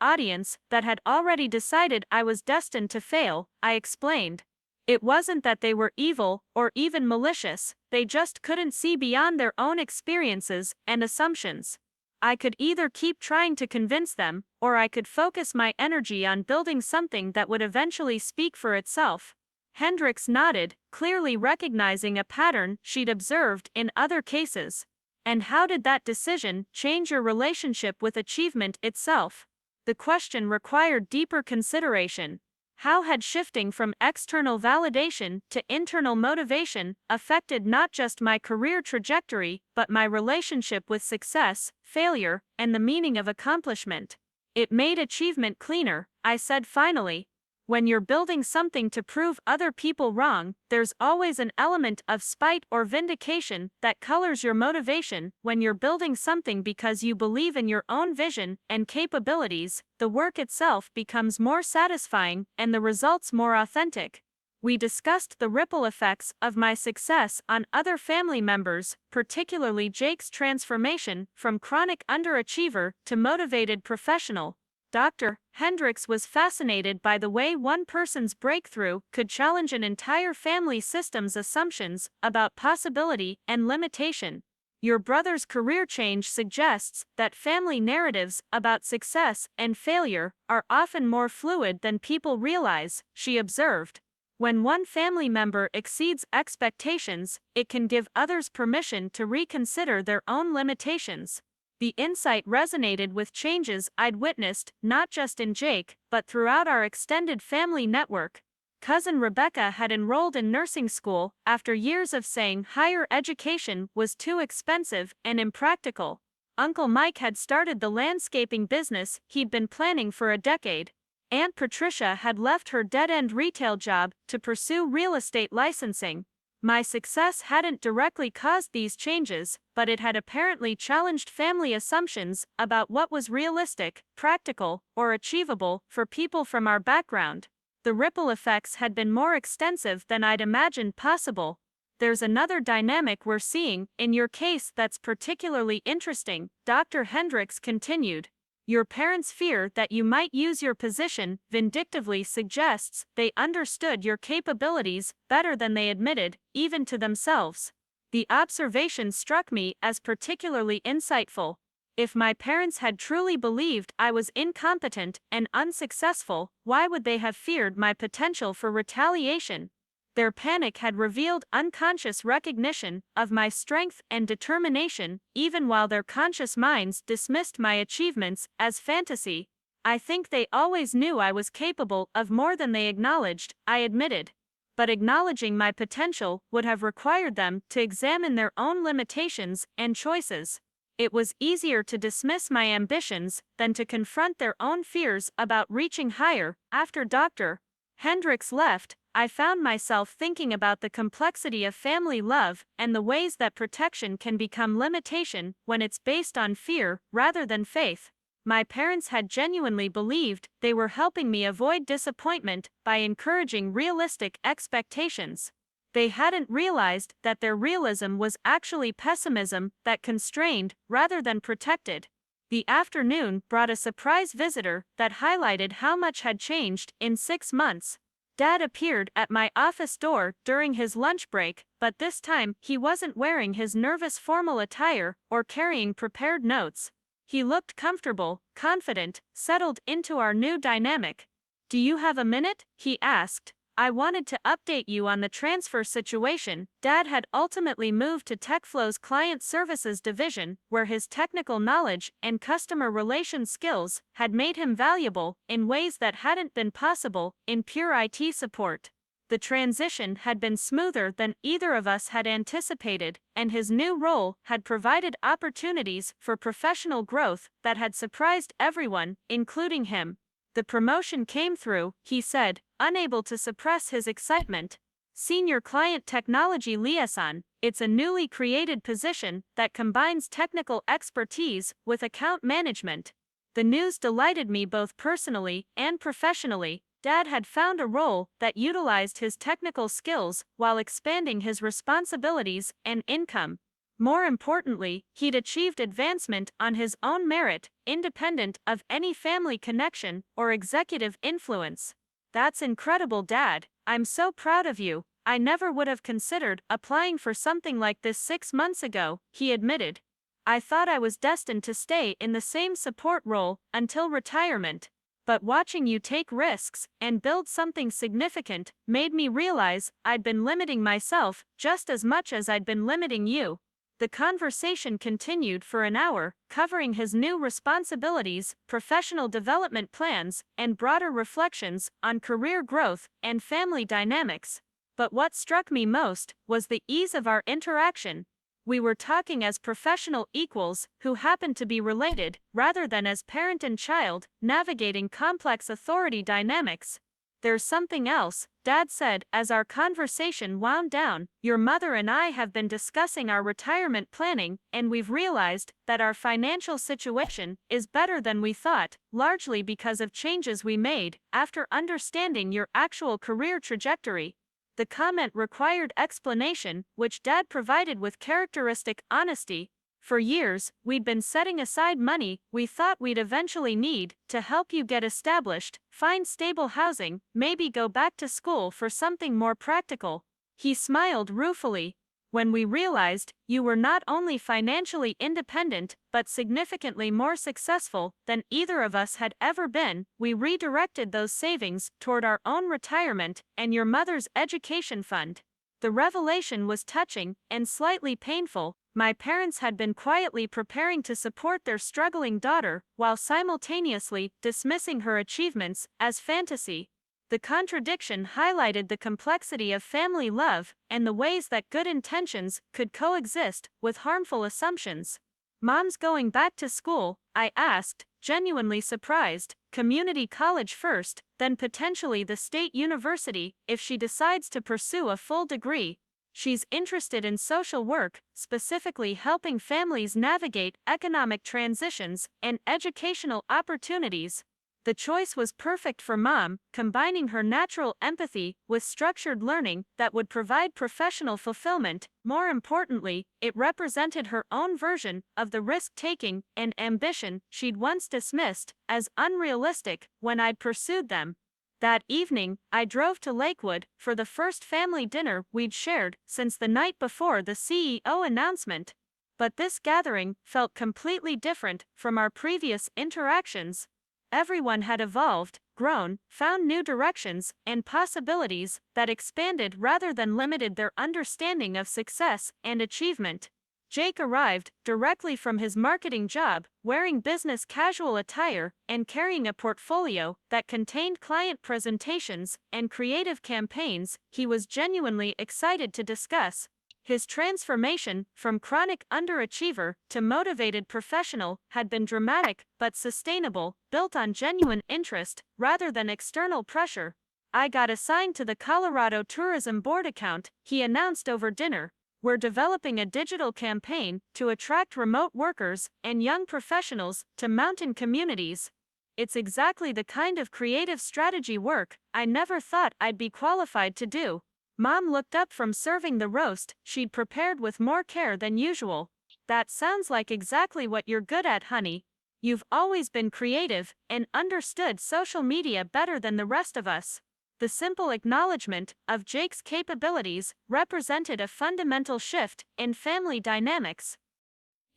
audience that had already decided I was destined to fail, I explained. It wasn't that they were evil or even malicious, they just couldn't see beyond their own experiences and assumptions. I could either keep trying to convince them, or I could focus my energy on building something that would eventually speak for itself. Hendricks nodded, clearly recognizing a pattern she'd observed in other cases. And how did that decision change your relationship with achievement itself? The question required deeper consideration. How had shifting from external validation to internal motivation affected not just my career trajectory, but my relationship with success, failure, and the meaning of accomplishment? It made achievement cleaner, I said finally. When you're building something to prove other people wrong, there's always an element of spite or vindication that colors your motivation. When you're building something because you believe in your own vision and capabilities, the work itself becomes more satisfying and the results more authentic. We discussed the ripple effects of my success on other family members, particularly Jake's transformation from chronic underachiever to motivated professional. Dr. Hendricks was fascinated by the way one person's breakthrough could challenge an entire family system's assumptions about possibility and limitation. Your brother's career change suggests that family narratives about success and failure are often more fluid than people realize, she observed. When one family member exceeds expectations, it can give others permission to reconsider their own limitations. The insight resonated with changes I'd witnessed, not just in Jake, but throughout our extended family network. Cousin Rebecca had enrolled in nursing school after years of saying higher education was too expensive and impractical. Uncle Mike had started the landscaping business he'd been planning for a decade. Aunt Patricia had left her dead-end retail job to pursue real estate licensing. My success hadn't directly caused these changes, but it had apparently challenged family assumptions about what was realistic, practical, or achievable for people from our background. The ripple effects had been more extensive than I'd imagined possible. There's another dynamic we're seeing in your case that's particularly interesting, Dr. Hendricks continued. Your parents' fear that you might use your position vindictively suggests they understood your capabilities better than they admitted, even to themselves. The observation struck me as particularly insightful. If my parents had truly believed I was incompetent and unsuccessful, why would they have feared my potential for retaliation? Their panic had revealed unconscious recognition of my strength and determination, even while their conscious minds dismissed my achievements as fantasy. I think they always knew I was capable of more than they acknowledged, I admitted. But acknowledging my potential would have required them to examine their own limitations and choices. It was easier to dismiss my ambitions than to confront their own fears about reaching higher. After Dr. Hendricks left, I found myself thinking about the complexity of family love and the ways that protection can become limitation when it's based on fear rather than faith. My parents had genuinely believed they were helping me avoid disappointment by encouraging realistic expectations. They hadn't realized that their realism was actually pessimism that constrained rather than protected. The afternoon brought a surprise visitor that highlighted how much had changed in 6 months. Dad appeared at my office door during his lunch break, but this time he wasn't wearing his nervous formal attire or carrying prepared notes. He looked comfortable, confident, settled into our new dynamic. "Do you have a minute?" he asked. "I wanted to update you on the transfer situation." Dad had ultimately moved to TechFlow's client services division, where his technical knowledge and customer relations skills had made him valuable in ways that hadn't been possible in pure IT support. The transition had been smoother than either of us had anticipated, and his new role had provided opportunities for professional growth that had surprised everyone, including him. "The promotion came through," he said, unable to suppress his excitement. "Senior Client Technology Liaison, it's a newly created position that combines technical expertise with account management." The news delighted me both personally and professionally. Dad had found a role that utilized his technical skills while expanding his responsibilities and income. More importantly, he'd achieved advancement on his own merit, independent of any family connection or executive influence. "That's incredible, Dad. I'm so proud of you. I never would have considered applying for something like this 6 months ago," he admitted. I thought I was destined to stay in the same support role until retirement. But watching you take risks and build something significant made me realize I'd been limiting myself just as much as I'd been limiting you. The conversation continued for an hour, covering his new responsibilities, professional development plans, and broader reflections on career growth and family dynamics. But what struck me most was the ease of our interaction. We were talking as professional equals who happened to be related, rather than as parent and child, navigating complex authority dynamics. There's something else, Dad said as our conversation wound down. Your mother and I have been discussing our retirement planning, and we've realized that our financial situation is better than we thought, largely because of changes we made after understanding your actual career trajectory. The comment required explanation, which Dad provided with characteristic honesty. For years, we'd been setting aside money we thought we'd eventually need to help you get established, find stable housing, maybe go back to school for something more practical. He smiled ruefully. When we realized you were not only financially independent but significantly more successful than either of us had ever been, we redirected those savings toward our own retirement and your mother's education fund. The revelation was touching and slightly painful. My parents had been quietly preparing to support their struggling daughter while simultaneously dismissing her achievements as fantasy. The contradiction highlighted the complexity of family love and the ways that good intentions could coexist with harmful assumptions. Mom's going back to school, I asked, genuinely surprised. Community college first, then potentially the state university if she decides to pursue a full degree. She's interested in social work, specifically helping families navigate economic transitions and educational opportunities. The choice was perfect for Mom, combining her natural empathy with structured learning that would provide professional fulfillment. More importantly, it represented her own version of the risk-taking and ambition she'd once dismissed as unrealistic when I'd pursued them. That evening, I drove to Lakewood for the first family dinner we'd shared since the night before the CEO announcement. But this gathering felt completely different from our previous interactions. Everyone had evolved, grown, found new directions and possibilities that expanded rather than limited their understanding of success and achievement. Jake arrived directly from his marketing job, wearing business casual attire and carrying a portfolio that contained client presentations and creative campaigns he was genuinely excited to discuss. His transformation from chronic underachiever to motivated professional had been dramatic but sustainable, built on genuine interest rather than external pressure. I got assigned to the Colorado Tourism Board account, he announced over dinner. We're developing a digital campaign to attract remote workers and young professionals to mountain communities. It's exactly the kind of creative strategy work I never thought I'd be qualified to do. Mom looked up from serving the roast she'd prepared with more care than usual. That sounds like exactly what you're good at, honey. You've always been creative and understood social media better than the rest of us. The simple acknowledgement of Jake's capabilities represented a fundamental shift in family dynamics.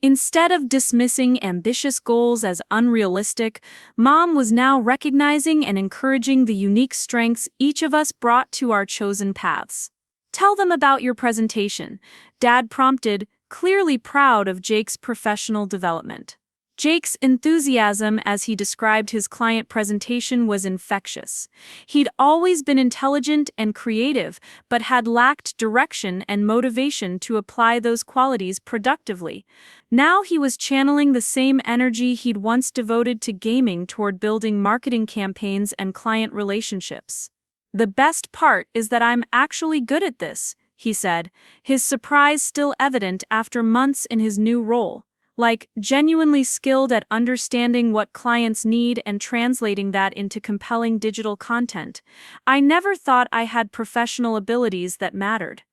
Instead of dismissing ambitious goals as unrealistic, Mom was now recognizing and encouraging the unique strengths each of us brought to our chosen paths. Tell them about your presentation, Dad prompted, clearly proud of Jake's professional development. Jake's enthusiasm as he described his client presentation was infectious. He'd always been intelligent and creative, but had lacked direction and motivation to apply those qualities productively. Now he was channeling the same energy he'd once devoted to gaming toward building marketing campaigns and client relationships. The best part is that I'm actually good at this, he said, his surprise still evident after months in his new role. Like, genuinely skilled at understanding what clients need and translating that into compelling digital content. I never thought I had professional abilities that mattered.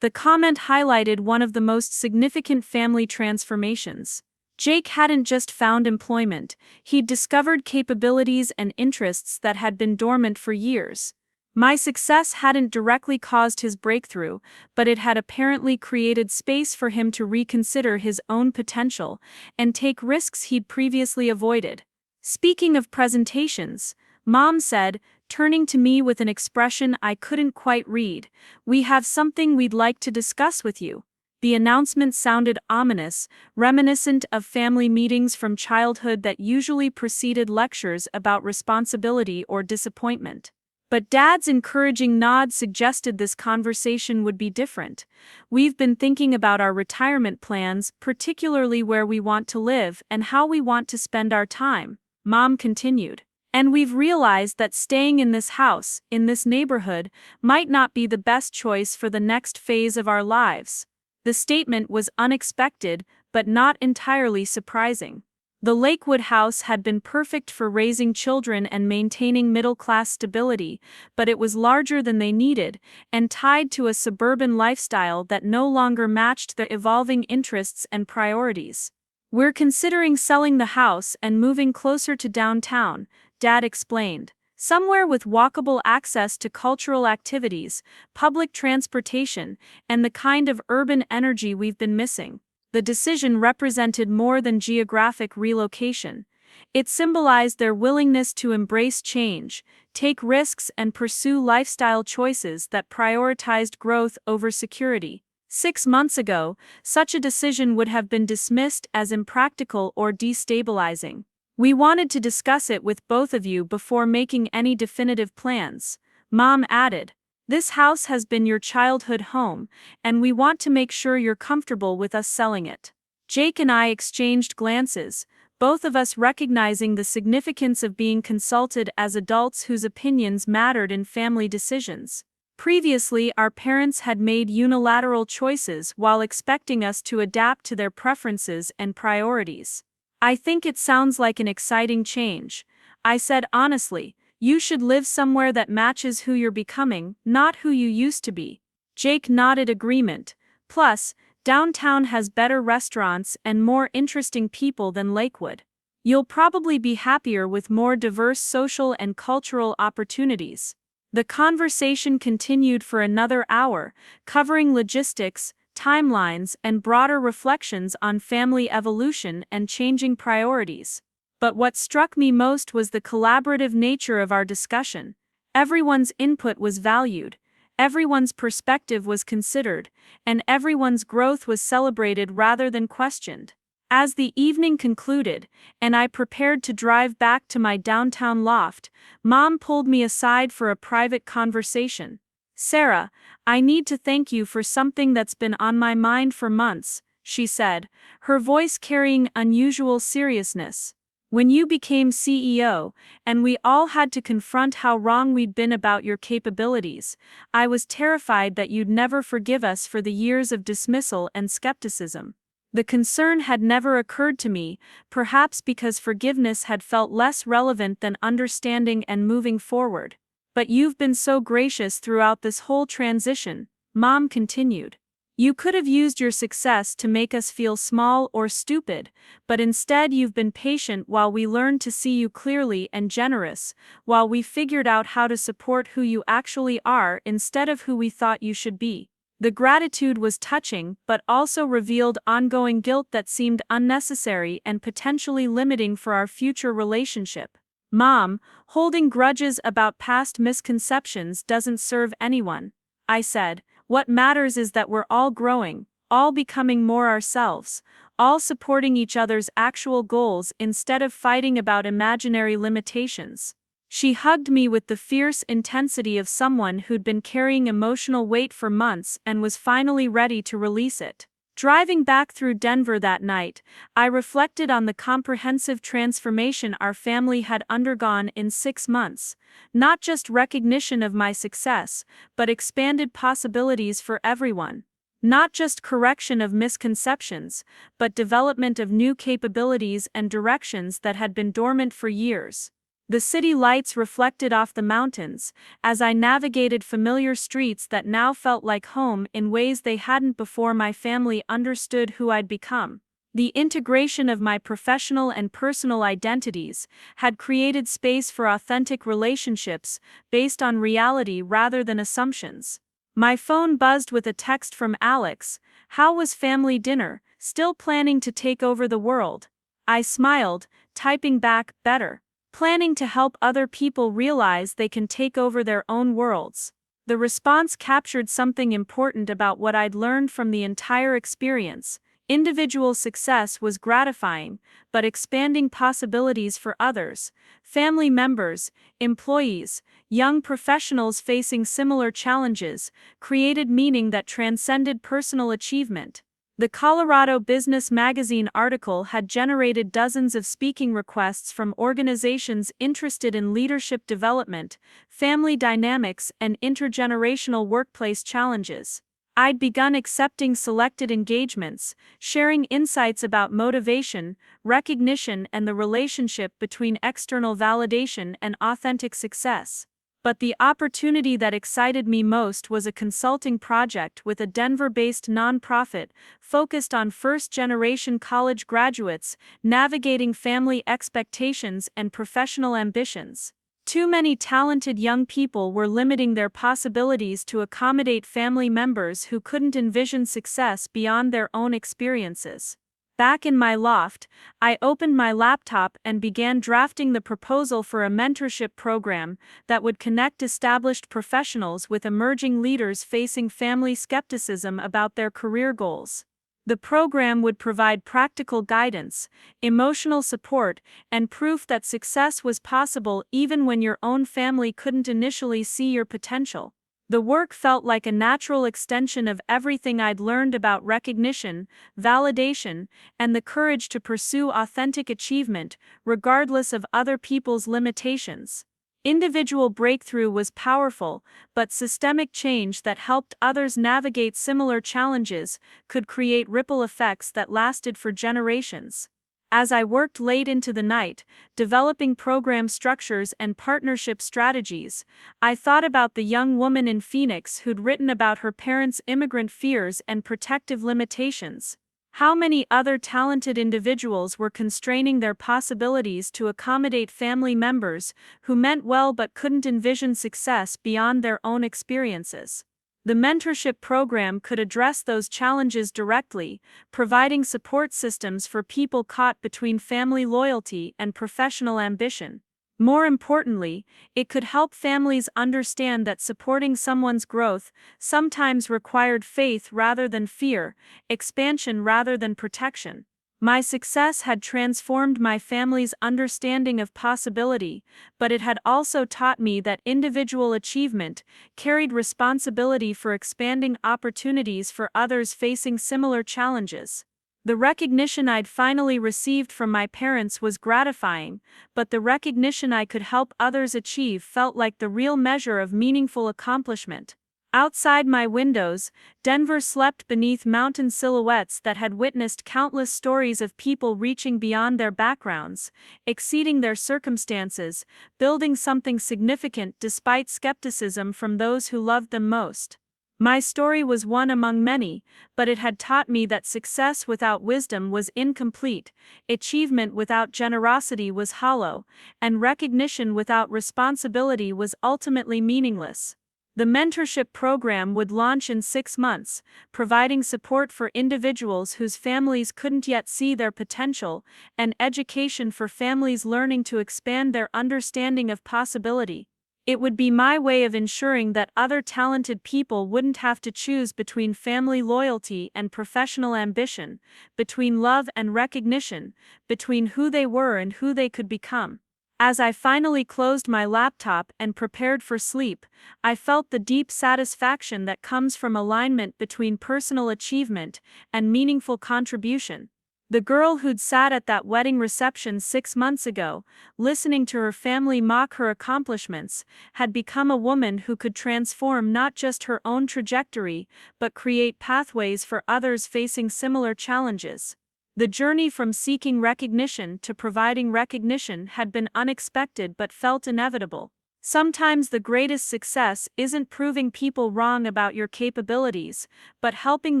The comment highlighted one of the most significant family transformations. Jake hadn't just found employment, he'd discovered capabilities and interests that had been dormant for years. My success hadn't directly caused his breakthrough, but it had apparently created space for him to reconsider his own potential and take risks he'd previously avoided. Speaking of presentations, Mom said, turning to me with an expression I couldn't quite read, "We have something we'd like to discuss with you." The announcement sounded ominous, reminiscent of family meetings from childhood that usually preceded lectures about responsibility or disappointment. But Dad's encouraging nod suggested this conversation would be different. "We've been thinking about our retirement plans, particularly where we want to live and how we want to spend our time," Mom continued. "And we've realized that staying in this house, in this neighborhood, might not be the best choice for the next phase of our lives." The statement was unexpected, but not entirely surprising. The Lakewood house had been perfect for raising children and maintaining middle-class stability, but it was larger than they needed, and tied to a suburban lifestyle that no longer matched their evolving interests and priorities. "We're considering selling the house and moving closer to downtown," Dad explained. "Somewhere with walkable access to cultural activities, public transportation, and the kind of urban energy we've been missing." The decision represented more than geographic relocation. It symbolized their willingness to embrace change, take risks, and pursue lifestyle choices that prioritized growth over security. 6 months ago, such a decision would have been dismissed as impractical or destabilizing. "We wanted to discuss it with both of you before making any definitive plans," Mom added. "This house has been your childhood home, and we want to make sure you're comfortable with us selling it." Jake and I exchanged glances, both of us recognizing the significance of being consulted as adults whose opinions mattered in family decisions. Previously, our parents had made unilateral choices while expecting us to adapt to their preferences and priorities. "I think it sounds like an exciting change," I said honestly. "You should live somewhere that matches who you're becoming, not who you used to be." Jake nodded agreement. "Plus, downtown has better restaurants and more interesting people than Lakewood. You'll probably be happier with more diverse social and cultural opportunities." The conversation continued for another hour, covering logistics, timelines, and broader reflections on family evolution and changing priorities. But what struck me most was the collaborative nature of our discussion. Everyone's input was valued, everyone's perspective was considered, and everyone's growth was celebrated rather than questioned. As the evening concluded, and I prepared to drive back to my downtown loft, Mom pulled me aside for a private conversation. "Sarah, I need to thank you for something that's been on my mind for months," she said, her voice carrying unusual seriousness. "When you became CEO, and we all had to confront how wrong we'd been about your capabilities, I was terrified that you'd never forgive us for the years of dismissal and skepticism. The concern had never occurred to me, perhaps because forgiveness had felt less relevant than understanding and moving forward. But you've been so gracious throughout this whole transition," Mom continued. "You could have used your success to make us feel small or stupid, but instead you've been patient while we learned to see you clearly and generous, while we figured out how to support who you actually are instead of who we thought you should be." The gratitude was touching, but also revealed ongoing guilt that seemed unnecessary and potentially limiting for our future relationship. "Mom, holding grudges about past misconceptions doesn't serve anyone," I said. "What matters is that we're all growing, all becoming more ourselves, all supporting each other's actual goals instead of fighting about imaginary limitations." She hugged me with the fierce intensity of someone who'd been carrying emotional weight for months and was finally ready to release it. Driving back through Denver that night, I reflected on the comprehensive transformation our family had undergone in 6 months, not just recognition of my success, but expanded possibilities for everyone. Not just correction of misconceptions, but development of new capabilities and directions that had been dormant for years. The city lights reflected off the mountains, as I navigated familiar streets that now felt like home in ways they hadn't before my family understood who I'd become. The integration of my professional and personal identities had created space for authentic relationships based on reality rather than assumptions. My phone buzzed with a text from Alex. "How was family dinner? Still planning to take over the world?" I smiled, typing back, "Better. Planning to help other people realize they can take over their own worlds." The response captured something important about what I'd learned from the entire experience. Individual success was gratifying, but expanding possibilities for others, family members, employees, young professionals facing similar challenges, created meaning that transcended personal achievement. The Colorado Business Magazine article had generated dozens of speaking requests from organizations interested in leadership development, family dynamics, and intergenerational workplace challenges. I'd begun accepting selected engagements, sharing insights about motivation, recognition, and the relationship between external validation and authentic success. But the opportunity that excited me most was a consulting project with a Denver-based nonprofit focused on first-generation college graduates navigating family expectations and professional ambitions. Too many talented young people were limiting their possibilities to accommodate family members who couldn't envision success beyond their own experiences. Back in my loft, I opened my laptop and began drafting the proposal for a mentorship program that would connect established professionals with emerging leaders facing family skepticism about their career goals. The program would provide practical guidance, emotional support, and proof that success was possible even when your own family couldn't initially see your potential. The work felt like a natural extension of everything I'd learned about recognition, validation, and the courage to pursue authentic achievement, regardless of other people's limitations. Individual breakthrough was powerful, but systemic change that helped others navigate similar challenges could create ripple effects that lasted for generations. As I worked late into the night, developing program structures and partnership strategies, I thought about the young woman in Phoenix who'd written about her parents' immigrant fears and protective limitations. How many other talented individuals were constraining their possibilities to accommodate family members who meant well but couldn't envision success beyond their own experiences? The mentorship program could address those challenges directly, providing support systems for people caught between family loyalty and professional ambition. More importantly, it could help families understand that supporting someone's growth sometimes required faith rather than fear, expansion rather than protection. My success had transformed my family's understanding of possibility, but it had also taught me that individual achievement carried responsibility for expanding opportunities for others facing similar challenges. The recognition I'd finally received from my parents was gratifying, but the recognition I could help others achieve felt like the real measure of meaningful accomplishment. Outside my windows, Denver slept beneath mountain silhouettes that had witnessed countless stories of people reaching beyond their backgrounds, exceeding their circumstances, building something significant despite skepticism from those who loved them most. My story was one among many, but it had taught me that success without wisdom was incomplete, achievement without generosity was hollow, and recognition without responsibility was ultimately meaningless. The mentorship program would launch in 6 months, providing support for individuals whose families couldn't yet see their potential, and education for families learning to expand their understanding of possibility. It would be my way of ensuring that other talented people wouldn't have to choose between family loyalty and professional ambition, between love and recognition, between who they were and who they could become. As I finally closed my laptop and prepared for sleep, I felt the deep satisfaction that comes from alignment between personal achievement and meaningful contribution. The girl who'd sat at that wedding reception 6 months ago, listening to her family mock her accomplishments, had become a woman who could transform not just her own trajectory, but create pathways for others facing similar challenges. The journey from seeking recognition to providing recognition had been unexpected but felt inevitable. Sometimes the greatest success isn't proving people wrong about your capabilities, but helping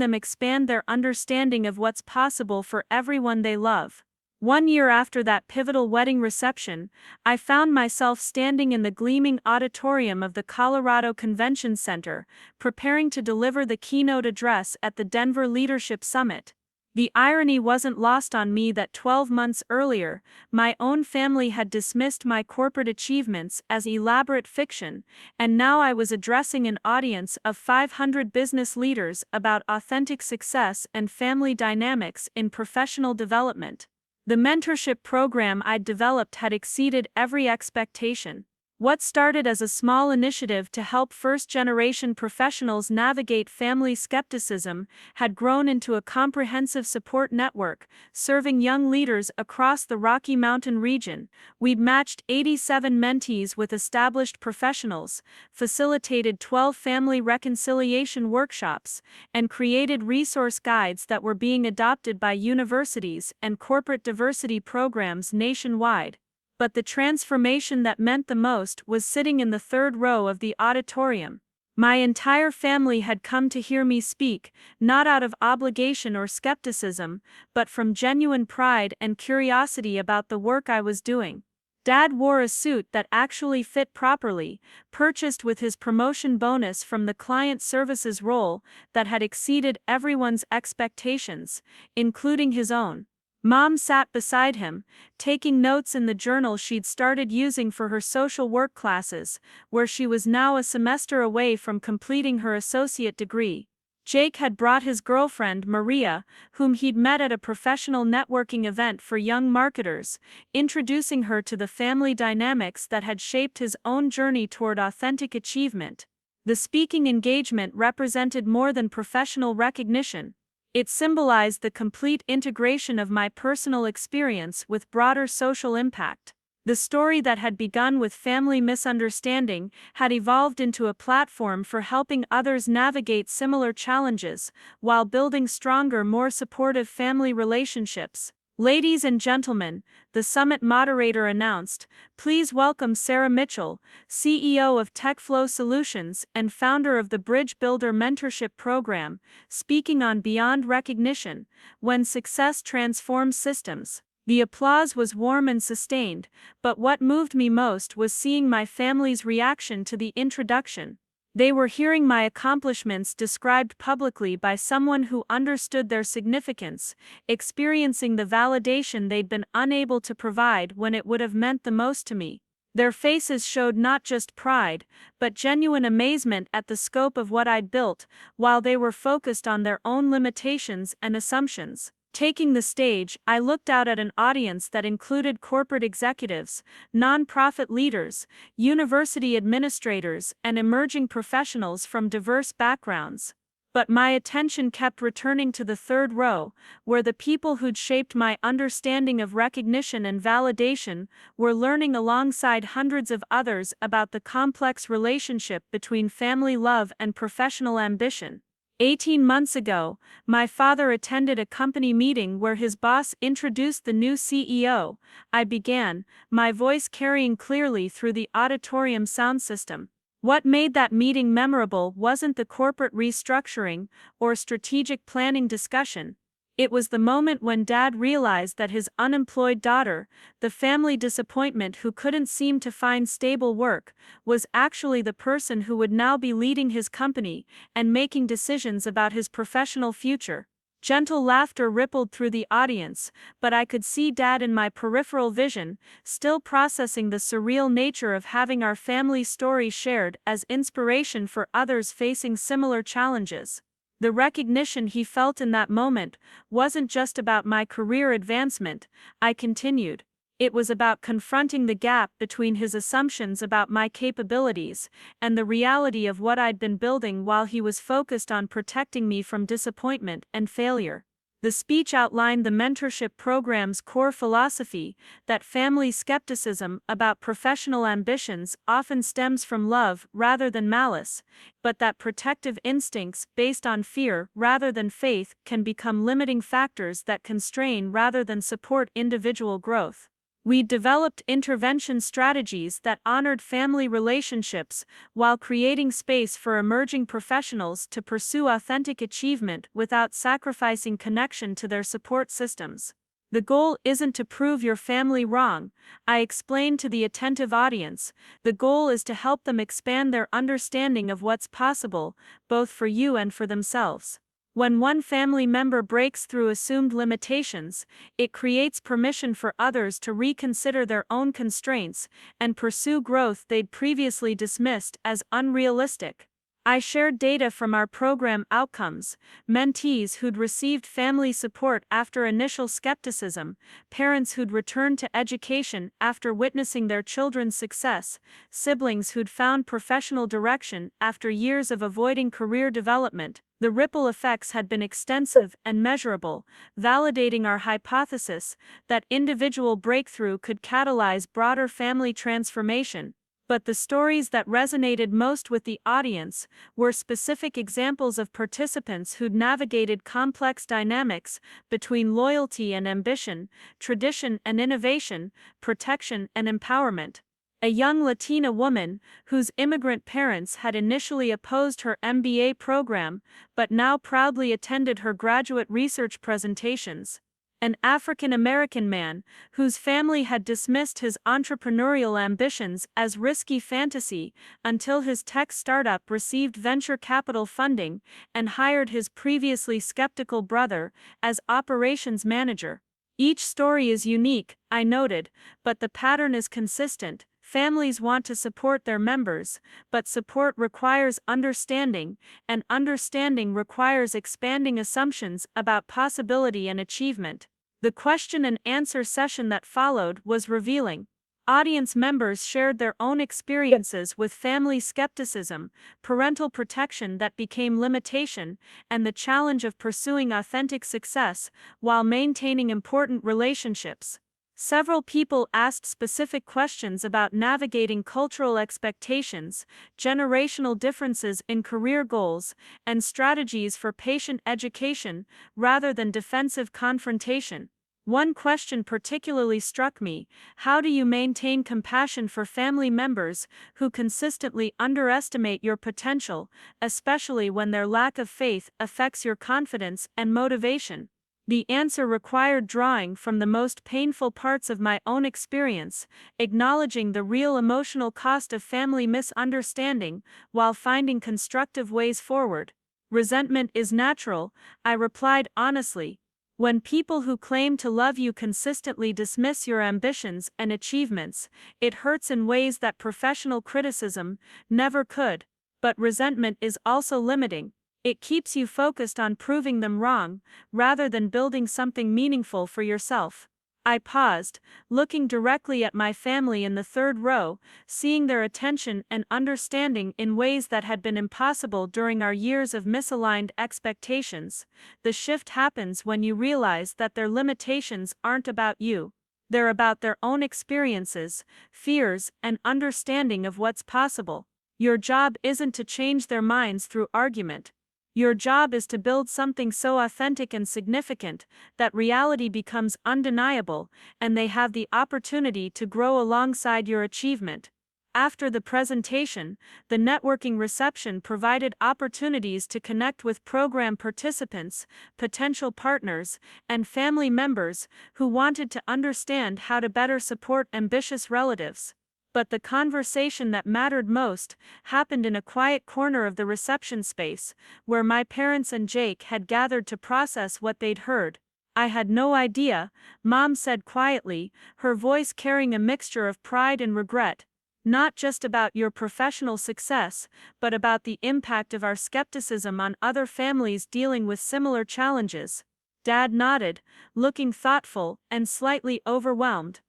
them expand their understanding of what's possible for everyone they love. 1 year after that pivotal wedding reception, I found myself standing in the gleaming auditorium of the Colorado Convention Center, preparing to deliver the keynote address at the Denver Leadership Summit. The irony wasn't lost on me that 12 months earlier, my own family had dismissed my corporate achievements as elaborate fiction, and now I was addressing an audience of 500 business leaders about authentic success and family dynamics in professional development. The mentorship program I'd developed had exceeded every expectation. What started as a small initiative to help first-generation professionals navigate family skepticism had grown into a comprehensive support network, serving young leaders across the Rocky Mountain region. We'd matched 87 mentees with established professionals, facilitated 12 family reconciliation workshops, and created resource guides that were being adopted by universities and corporate diversity programs nationwide. But the transformation that meant the most was sitting in the third row of the auditorium. My entire family had come to hear me speak, not out of obligation or skepticism, but from genuine pride and curiosity about the work I was doing. Dad wore a suit that actually fit properly, purchased with his promotion bonus from the client services role that had exceeded everyone's expectations, including his own. Mom sat beside him, taking notes in the journal she'd started using for her social work classes, where she was now a semester away from completing her associate degree. Jake had brought his girlfriend, Maria, whom he'd met at a professional networking event for young marketers, introducing her to the family dynamics that had shaped his own journey toward authentic achievement. The speaking engagement represented more than professional recognition. It symbolized the complete integration of my personal experience with broader social impact. The story that had begun with family misunderstanding had evolved into a platform for helping others navigate similar challenges, while building stronger, more supportive family relationships. Ladies and gentlemen, the summit moderator announced, please welcome Sarah Mitchell, CEO of TechFlow Solutions and founder of the Bridge Builder Mentorship Program, speaking on Beyond Recognition, When Success Transforms Systems. The applause was warm and sustained, but what moved me most was seeing my family's reaction to the introduction. They were hearing my accomplishments described publicly by someone who understood their significance, experiencing the validation they'd been unable to provide when it would have meant the most to me. Their faces showed not just pride, but genuine amazement at the scope of what I'd built, while they were focused on their own limitations and assumptions. Taking the stage, I looked out at an audience that included corporate executives, nonprofit leaders, university administrators, and emerging professionals from diverse backgrounds. But my attention kept returning to the third row, where the people who'd shaped my understanding of recognition and validation were learning alongside hundreds of others about the complex relationship between family love and professional ambition. 18 months ago, my father attended a company meeting where his boss introduced the new CEO. I began, my voice carrying clearly through the auditorium sound system. What made that meeting memorable wasn't the corporate restructuring or strategic planning discussion. It was the moment when Dad realized that his unemployed daughter, the family disappointment who couldn't seem to find stable work, was actually the person who would now be leading his company and making decisions about his professional future. Gentle laughter rippled through the audience, but I could see Dad in my peripheral vision, still processing the surreal nature of having our family story shared as inspiration for others facing similar challenges. The recognition he felt in that moment wasn't just about my career advancement, I continued. It was about confronting the gap between his assumptions about my capabilities and the reality of what I'd been building while he was focused on protecting me from disappointment and failure. The speech outlined the mentorship program's core philosophy, that family skepticism about professional ambitions often stems from love rather than malice, but that protective instincts based on fear rather than faith can become limiting factors that constrain rather than support individual growth. We developed intervention strategies that honored family relationships while creating space for emerging professionals to pursue authentic achievement without sacrificing connection to their support systems. The goal isn't to prove your family wrong, I explained to the attentive audience. The goal is to help them expand their understanding of what's possible, both for you and for themselves. When one family member breaks through assumed limitations, it creates permission for others to reconsider their own constraints and pursue growth they'd previously dismissed as unrealistic. I shared data from our program outcomes: mentees who'd received family support after initial skepticism, parents who'd returned to education after witnessing their children's success, siblings who'd found professional direction after years of avoiding career development. The ripple effects had been extensive and measurable, validating our hypothesis that individual breakthrough could catalyze broader family transformation. But the stories that resonated most with the audience were specific examples of participants who'd navigated complex dynamics between loyalty and ambition, tradition and innovation, protection and empowerment. A young Latina woman, whose immigrant parents had initially opposed her MBA program but now proudly attended her graduate research presentations. An African American man, whose family had dismissed his entrepreneurial ambitions as risky fantasy until his tech startup received venture capital funding and hired his previously skeptical brother as operations manager. Each story is unique, I noted, but the pattern is consistent. Families want to support their members, but support requires understanding, and understanding requires expanding assumptions about possibility and achievement. The question and answer session that followed was revealing. Audience members shared their own experiences with family skepticism, parental protection that became limitation, and the challenge of pursuing authentic success while maintaining important relationships. Several people asked specific questions about navigating cultural expectations, generational differences in career goals, and strategies for patient education, rather than defensive confrontation. One question particularly struck me: how do you maintain compassion for family members who consistently underestimate your potential, especially when their lack of faith affects your confidence and motivation? The answer required drawing from the most painful parts of my own experience, acknowledging the real emotional cost of family misunderstanding, while finding constructive ways forward. Resentment is natural, I replied honestly. When people who claim to love you consistently dismiss your ambitions and achievements, it hurts in ways that professional criticism never could. But resentment is also limiting. It keeps you focused on proving them wrong, rather than building something meaningful for yourself. I paused, looking directly at my family in the third row, seeing their attention and understanding in ways that had been impossible during our years of misaligned expectations. The shift happens when you realize that their limitations aren't about you. They're about their own experiences, fears, and understanding of what's possible. Your job isn't to change their minds through argument. Your job is to build something so authentic and significant that reality becomes undeniable, and they have the opportunity to grow alongside your achievement. After the presentation, the networking reception provided opportunities to connect with program participants, potential partners, and family members who wanted to understand how to better support ambitious relatives. But the conversation that mattered most happened in a quiet corner of the reception space, where my parents and Jake had gathered to process what they'd heard. I had no idea, Mom said quietly, her voice carrying a mixture of pride and regret. Not just about your professional success, but about the impact of our skepticism on other families dealing with similar challenges. Dad nodded, looking thoughtful and slightly overwhelmed.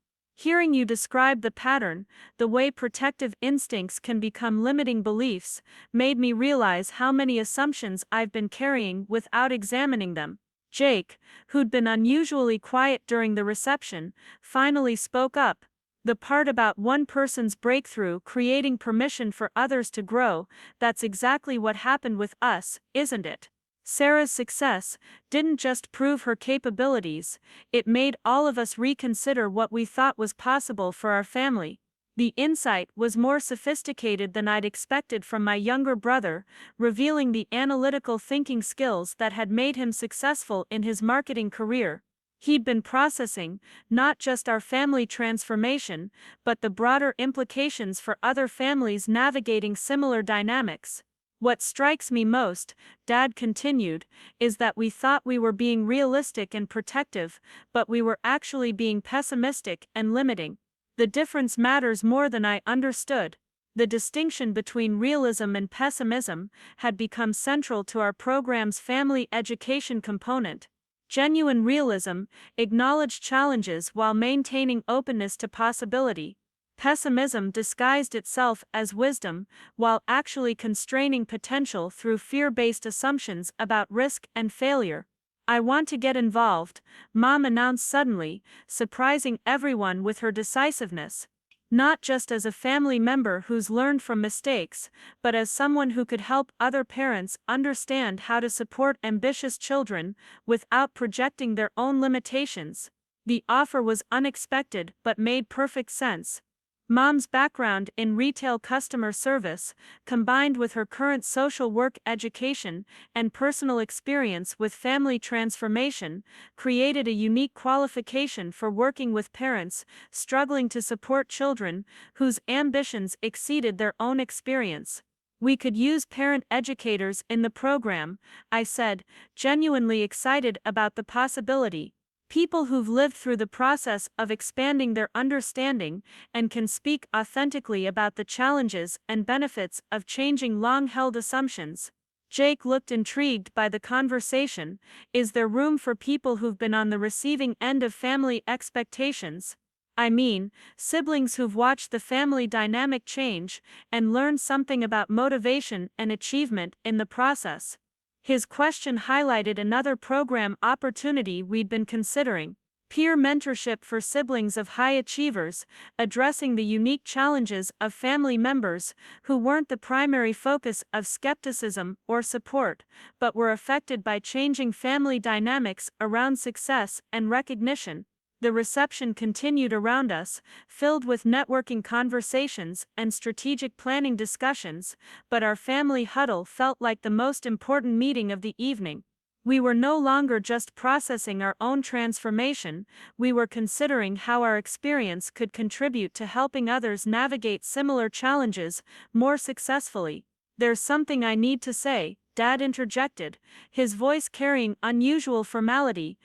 Hearing you describe the pattern, the way protective instincts can become limiting beliefs, made me realize how many assumptions I've been carrying without examining them. Jake, who'd been unusually quiet during the reception, finally spoke up. The part about one person's breakthrough creating permission for others to grow, that's exactly what happened with us, isn't it? Sarah's success didn't just prove her capabilities, it made all of us reconsider what we thought was possible for our family. The insight was more sophisticated than I'd expected from my younger brother, revealing the analytical thinking skills that had made him successful in his marketing career. He'd been processing not just our family transformation, but the broader implications for other families navigating similar dynamics. What strikes me most, Dad continued, is that we thought we were being realistic and protective, but we were actually being pessimistic and limiting. The difference matters more than I understood. The distinction between realism and pessimism had become central to our program's family education component. Genuine realism acknowledged challenges while maintaining openness to possibility. Pessimism disguised itself as wisdom, while actually constraining potential through fear-based assumptions about risk and failure. "I want to get involved," Mom announced suddenly, surprising everyone with her decisiveness. Not just as a family member who's learned from mistakes, but as someone who could help other parents understand how to support ambitious children without projecting their own limitations. The offer was unexpected but made perfect sense. Mom's background in retail customer service, combined with her current social work education and personal experience with family transformation, created a unique qualification for working with parents struggling to support children whose ambitions exceeded their own experience. "We could use parent educators in the program," I said, genuinely excited about the possibility. "People who've lived through the process of expanding their understanding and can speak authentically about the challenges and benefits of changing long-held assumptions." Jake looked intrigued by the conversation. "Is there room for people who've been on the receiving end of family expectations? I mean, siblings who've watched the family dynamic change and learned something about motivation and achievement in the process?" His question highlighted another program opportunity we'd been considering: peer mentorship for siblings of high achievers, addressing the unique challenges of family members who weren't the primary focus of skepticism or support, but were affected by changing family dynamics around success and recognition. The reception continued around us, filled with networking conversations and strategic planning discussions, but our family huddle felt like the most important meeting of the evening. We were no longer just processing our own transformation, we were considering how our experience could contribute to helping others navigate similar challenges more successfully. "There's something I need to say," Dad interjected, his voice carrying unusual formality.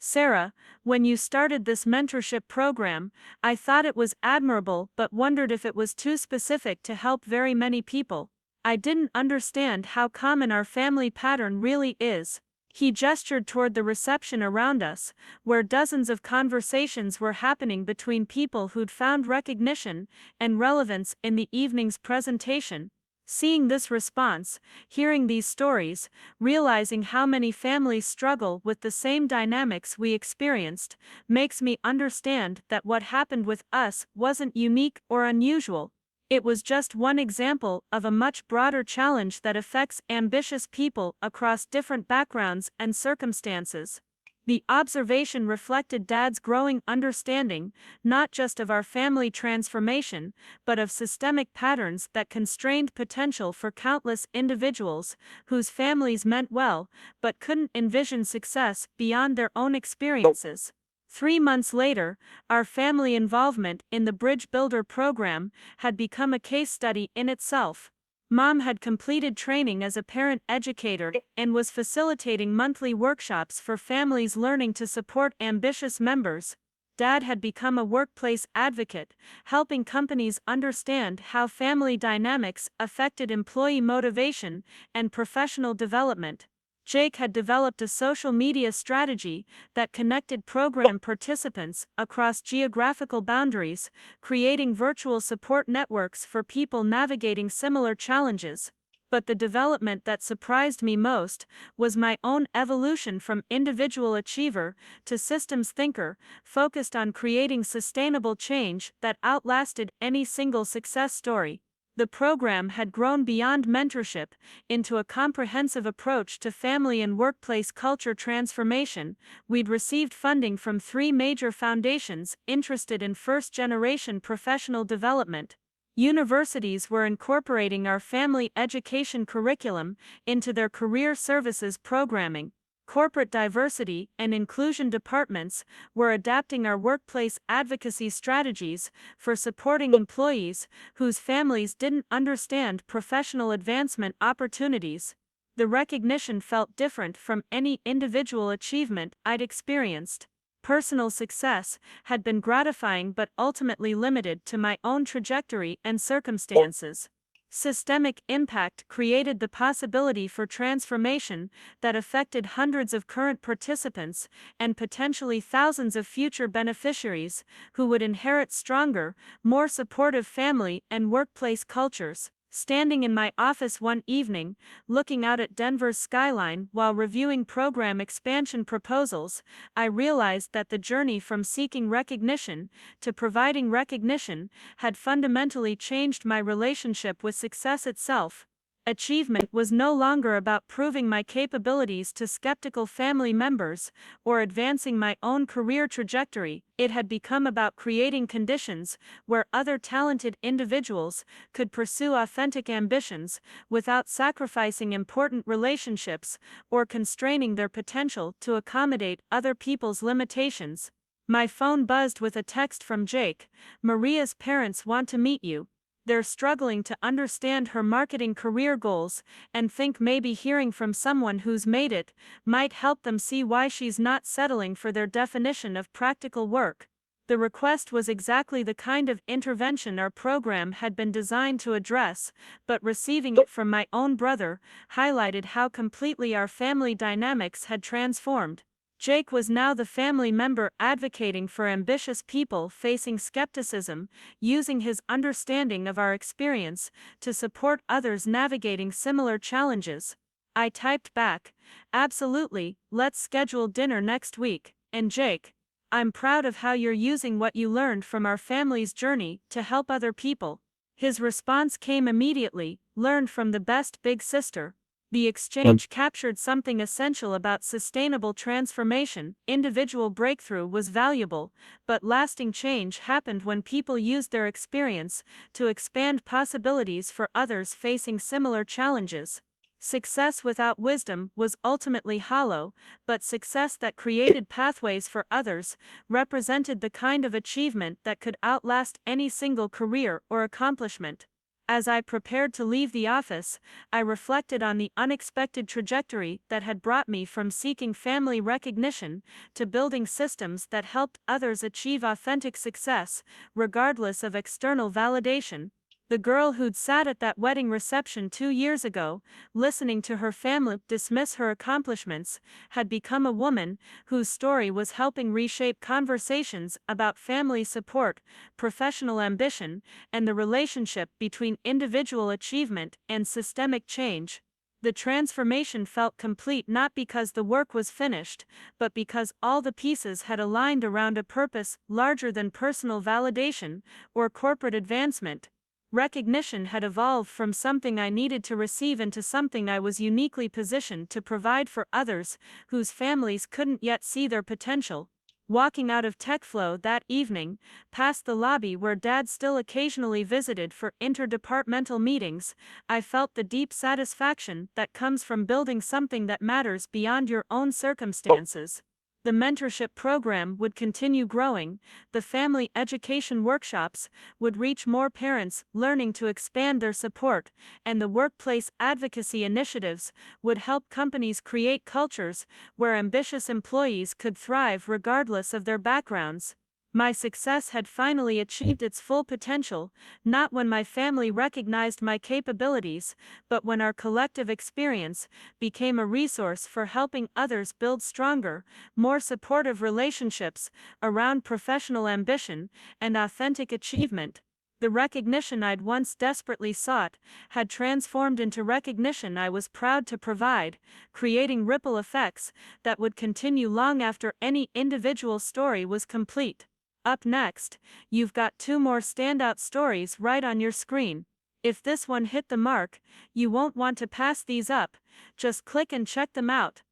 "Sarah, when you started this mentorship program, I thought it was admirable but wondered if it was too specific to help very many people. I didn't understand how common our family pattern really is." He gestured toward the reception around us, where dozens of conversations were happening between people who'd found recognition and relevance in the evening's presentation. Seeing this response, hearing these stories, realizing how many families struggle with the same dynamics we experienced, makes me understand that what happened with us wasn't unique or unusual. It was just one example of a much broader challenge that affects ambitious people across different backgrounds and circumstances. The observation reflected Dad's growing understanding, not just of our family transformation, but of systemic patterns that constrained potential for countless individuals whose families meant well, but couldn't envision success beyond their own experiences. 3 months later, our family involvement in the Bridge Builder program had become a case study in itself. Mom had completed training as a parent educator and was facilitating monthly workshops for families learning to support ambitious members. Dad had become a workplace advocate, helping companies understand how family dynamics affected employee motivation and professional development. Jake had developed a social media strategy that connected program participants across geographical boundaries, creating virtual support networks for people navigating similar challenges. But the development that surprised me most was my own evolution from individual achiever to systems thinker, focused on creating sustainable change that outlasted any single success story. The program had grown beyond mentorship into a comprehensive approach to family and workplace culture transformation. We'd received funding from three major foundations interested in first-generation professional development. Universities were incorporating our family education curriculum into their career services programming. Corporate diversity and inclusion departments were adapting our workplace advocacy strategies for supporting employees whose families didn't understand professional advancement opportunities. The recognition felt different from any individual achievement I'd experienced. Personal success had been gratifying but ultimately limited to my own trajectory and circumstances. Systemic impact created the possibility for transformation that affected hundreds of current participants and potentially thousands of future beneficiaries who would inherit stronger, more supportive family and workplace cultures. Standing in my office one evening, looking out at Denver's skyline while reviewing program expansion proposals, I realized that the journey from seeking recognition to providing recognition had fundamentally changed my relationship with success itself. Achievement was no longer about proving my capabilities to skeptical family members or advancing my own career trajectory. It had become about creating conditions where other talented individuals could pursue authentic ambitions without sacrificing important relationships or constraining their potential to accommodate other people's limitations. My phone buzzed with a text from Jake. "Maria's parents want to meet you. They're struggling to understand her marketing career goals and think maybe hearing from someone who's made it might help them see why she's not settling for their definition of practical work." The request was exactly the kind of intervention our program had been designed to address, but receiving it from my own brother highlighted how completely our family dynamics had transformed. Jake was now the family member advocating for ambitious people facing skepticism, using his understanding of our experience to support others navigating similar challenges. I typed back, "Absolutely, let's schedule dinner next week." And Jake, "I'm proud of how you're using what you learned from our family's journey to help other people." His response came immediately, "Learned from the best big sister." The exchange captured something essential about sustainable transformation. Individual breakthrough was valuable, but lasting change happened when people used their experience to expand possibilities for others facing similar challenges. Success without wisdom was ultimately hollow, but success that created pathways for others represented the kind of achievement that could outlast any single career or accomplishment. As I prepared to leave the office, I reflected on the unexpected trajectory that had brought me from seeking family recognition to building systems that helped others achieve authentic success, regardless of external validation. The girl who'd sat at that wedding reception 2 years ago, listening to her family dismiss her accomplishments, had become a woman whose story was helping reshape conversations about family support, professional ambition, and the relationship between individual achievement and systemic change. The transformation felt complete not because the work was finished, but because all the pieces had aligned around a purpose larger than personal validation or corporate advancement. Recognition had evolved from something I needed to receive into something I was uniquely positioned to provide for others whose families couldn't yet see their potential. Walking out of TechFlow that evening, past the lobby where Dad still occasionally visited for interdepartmental meetings, I felt the deep satisfaction that comes from building something that matters beyond your own circumstances. The mentorship program would continue growing, the family education workshops would reach more parents learning to expand their support, and the workplace advocacy initiatives would help companies create cultures where ambitious employees could thrive regardless of their backgrounds. My success had finally achieved its full potential, not when my family recognized my capabilities, but when our collective experience became a resource for helping others build stronger, more supportive relationships around professional ambition and authentic achievement. The recognition I'd once desperately sought had transformed into recognition I was proud to provide, creating ripple effects that would continue long after any individual story was complete. Up next, you've got two more standout stories right on your screen. If this one hit the mark, you won't want to pass these up, just click and check them out.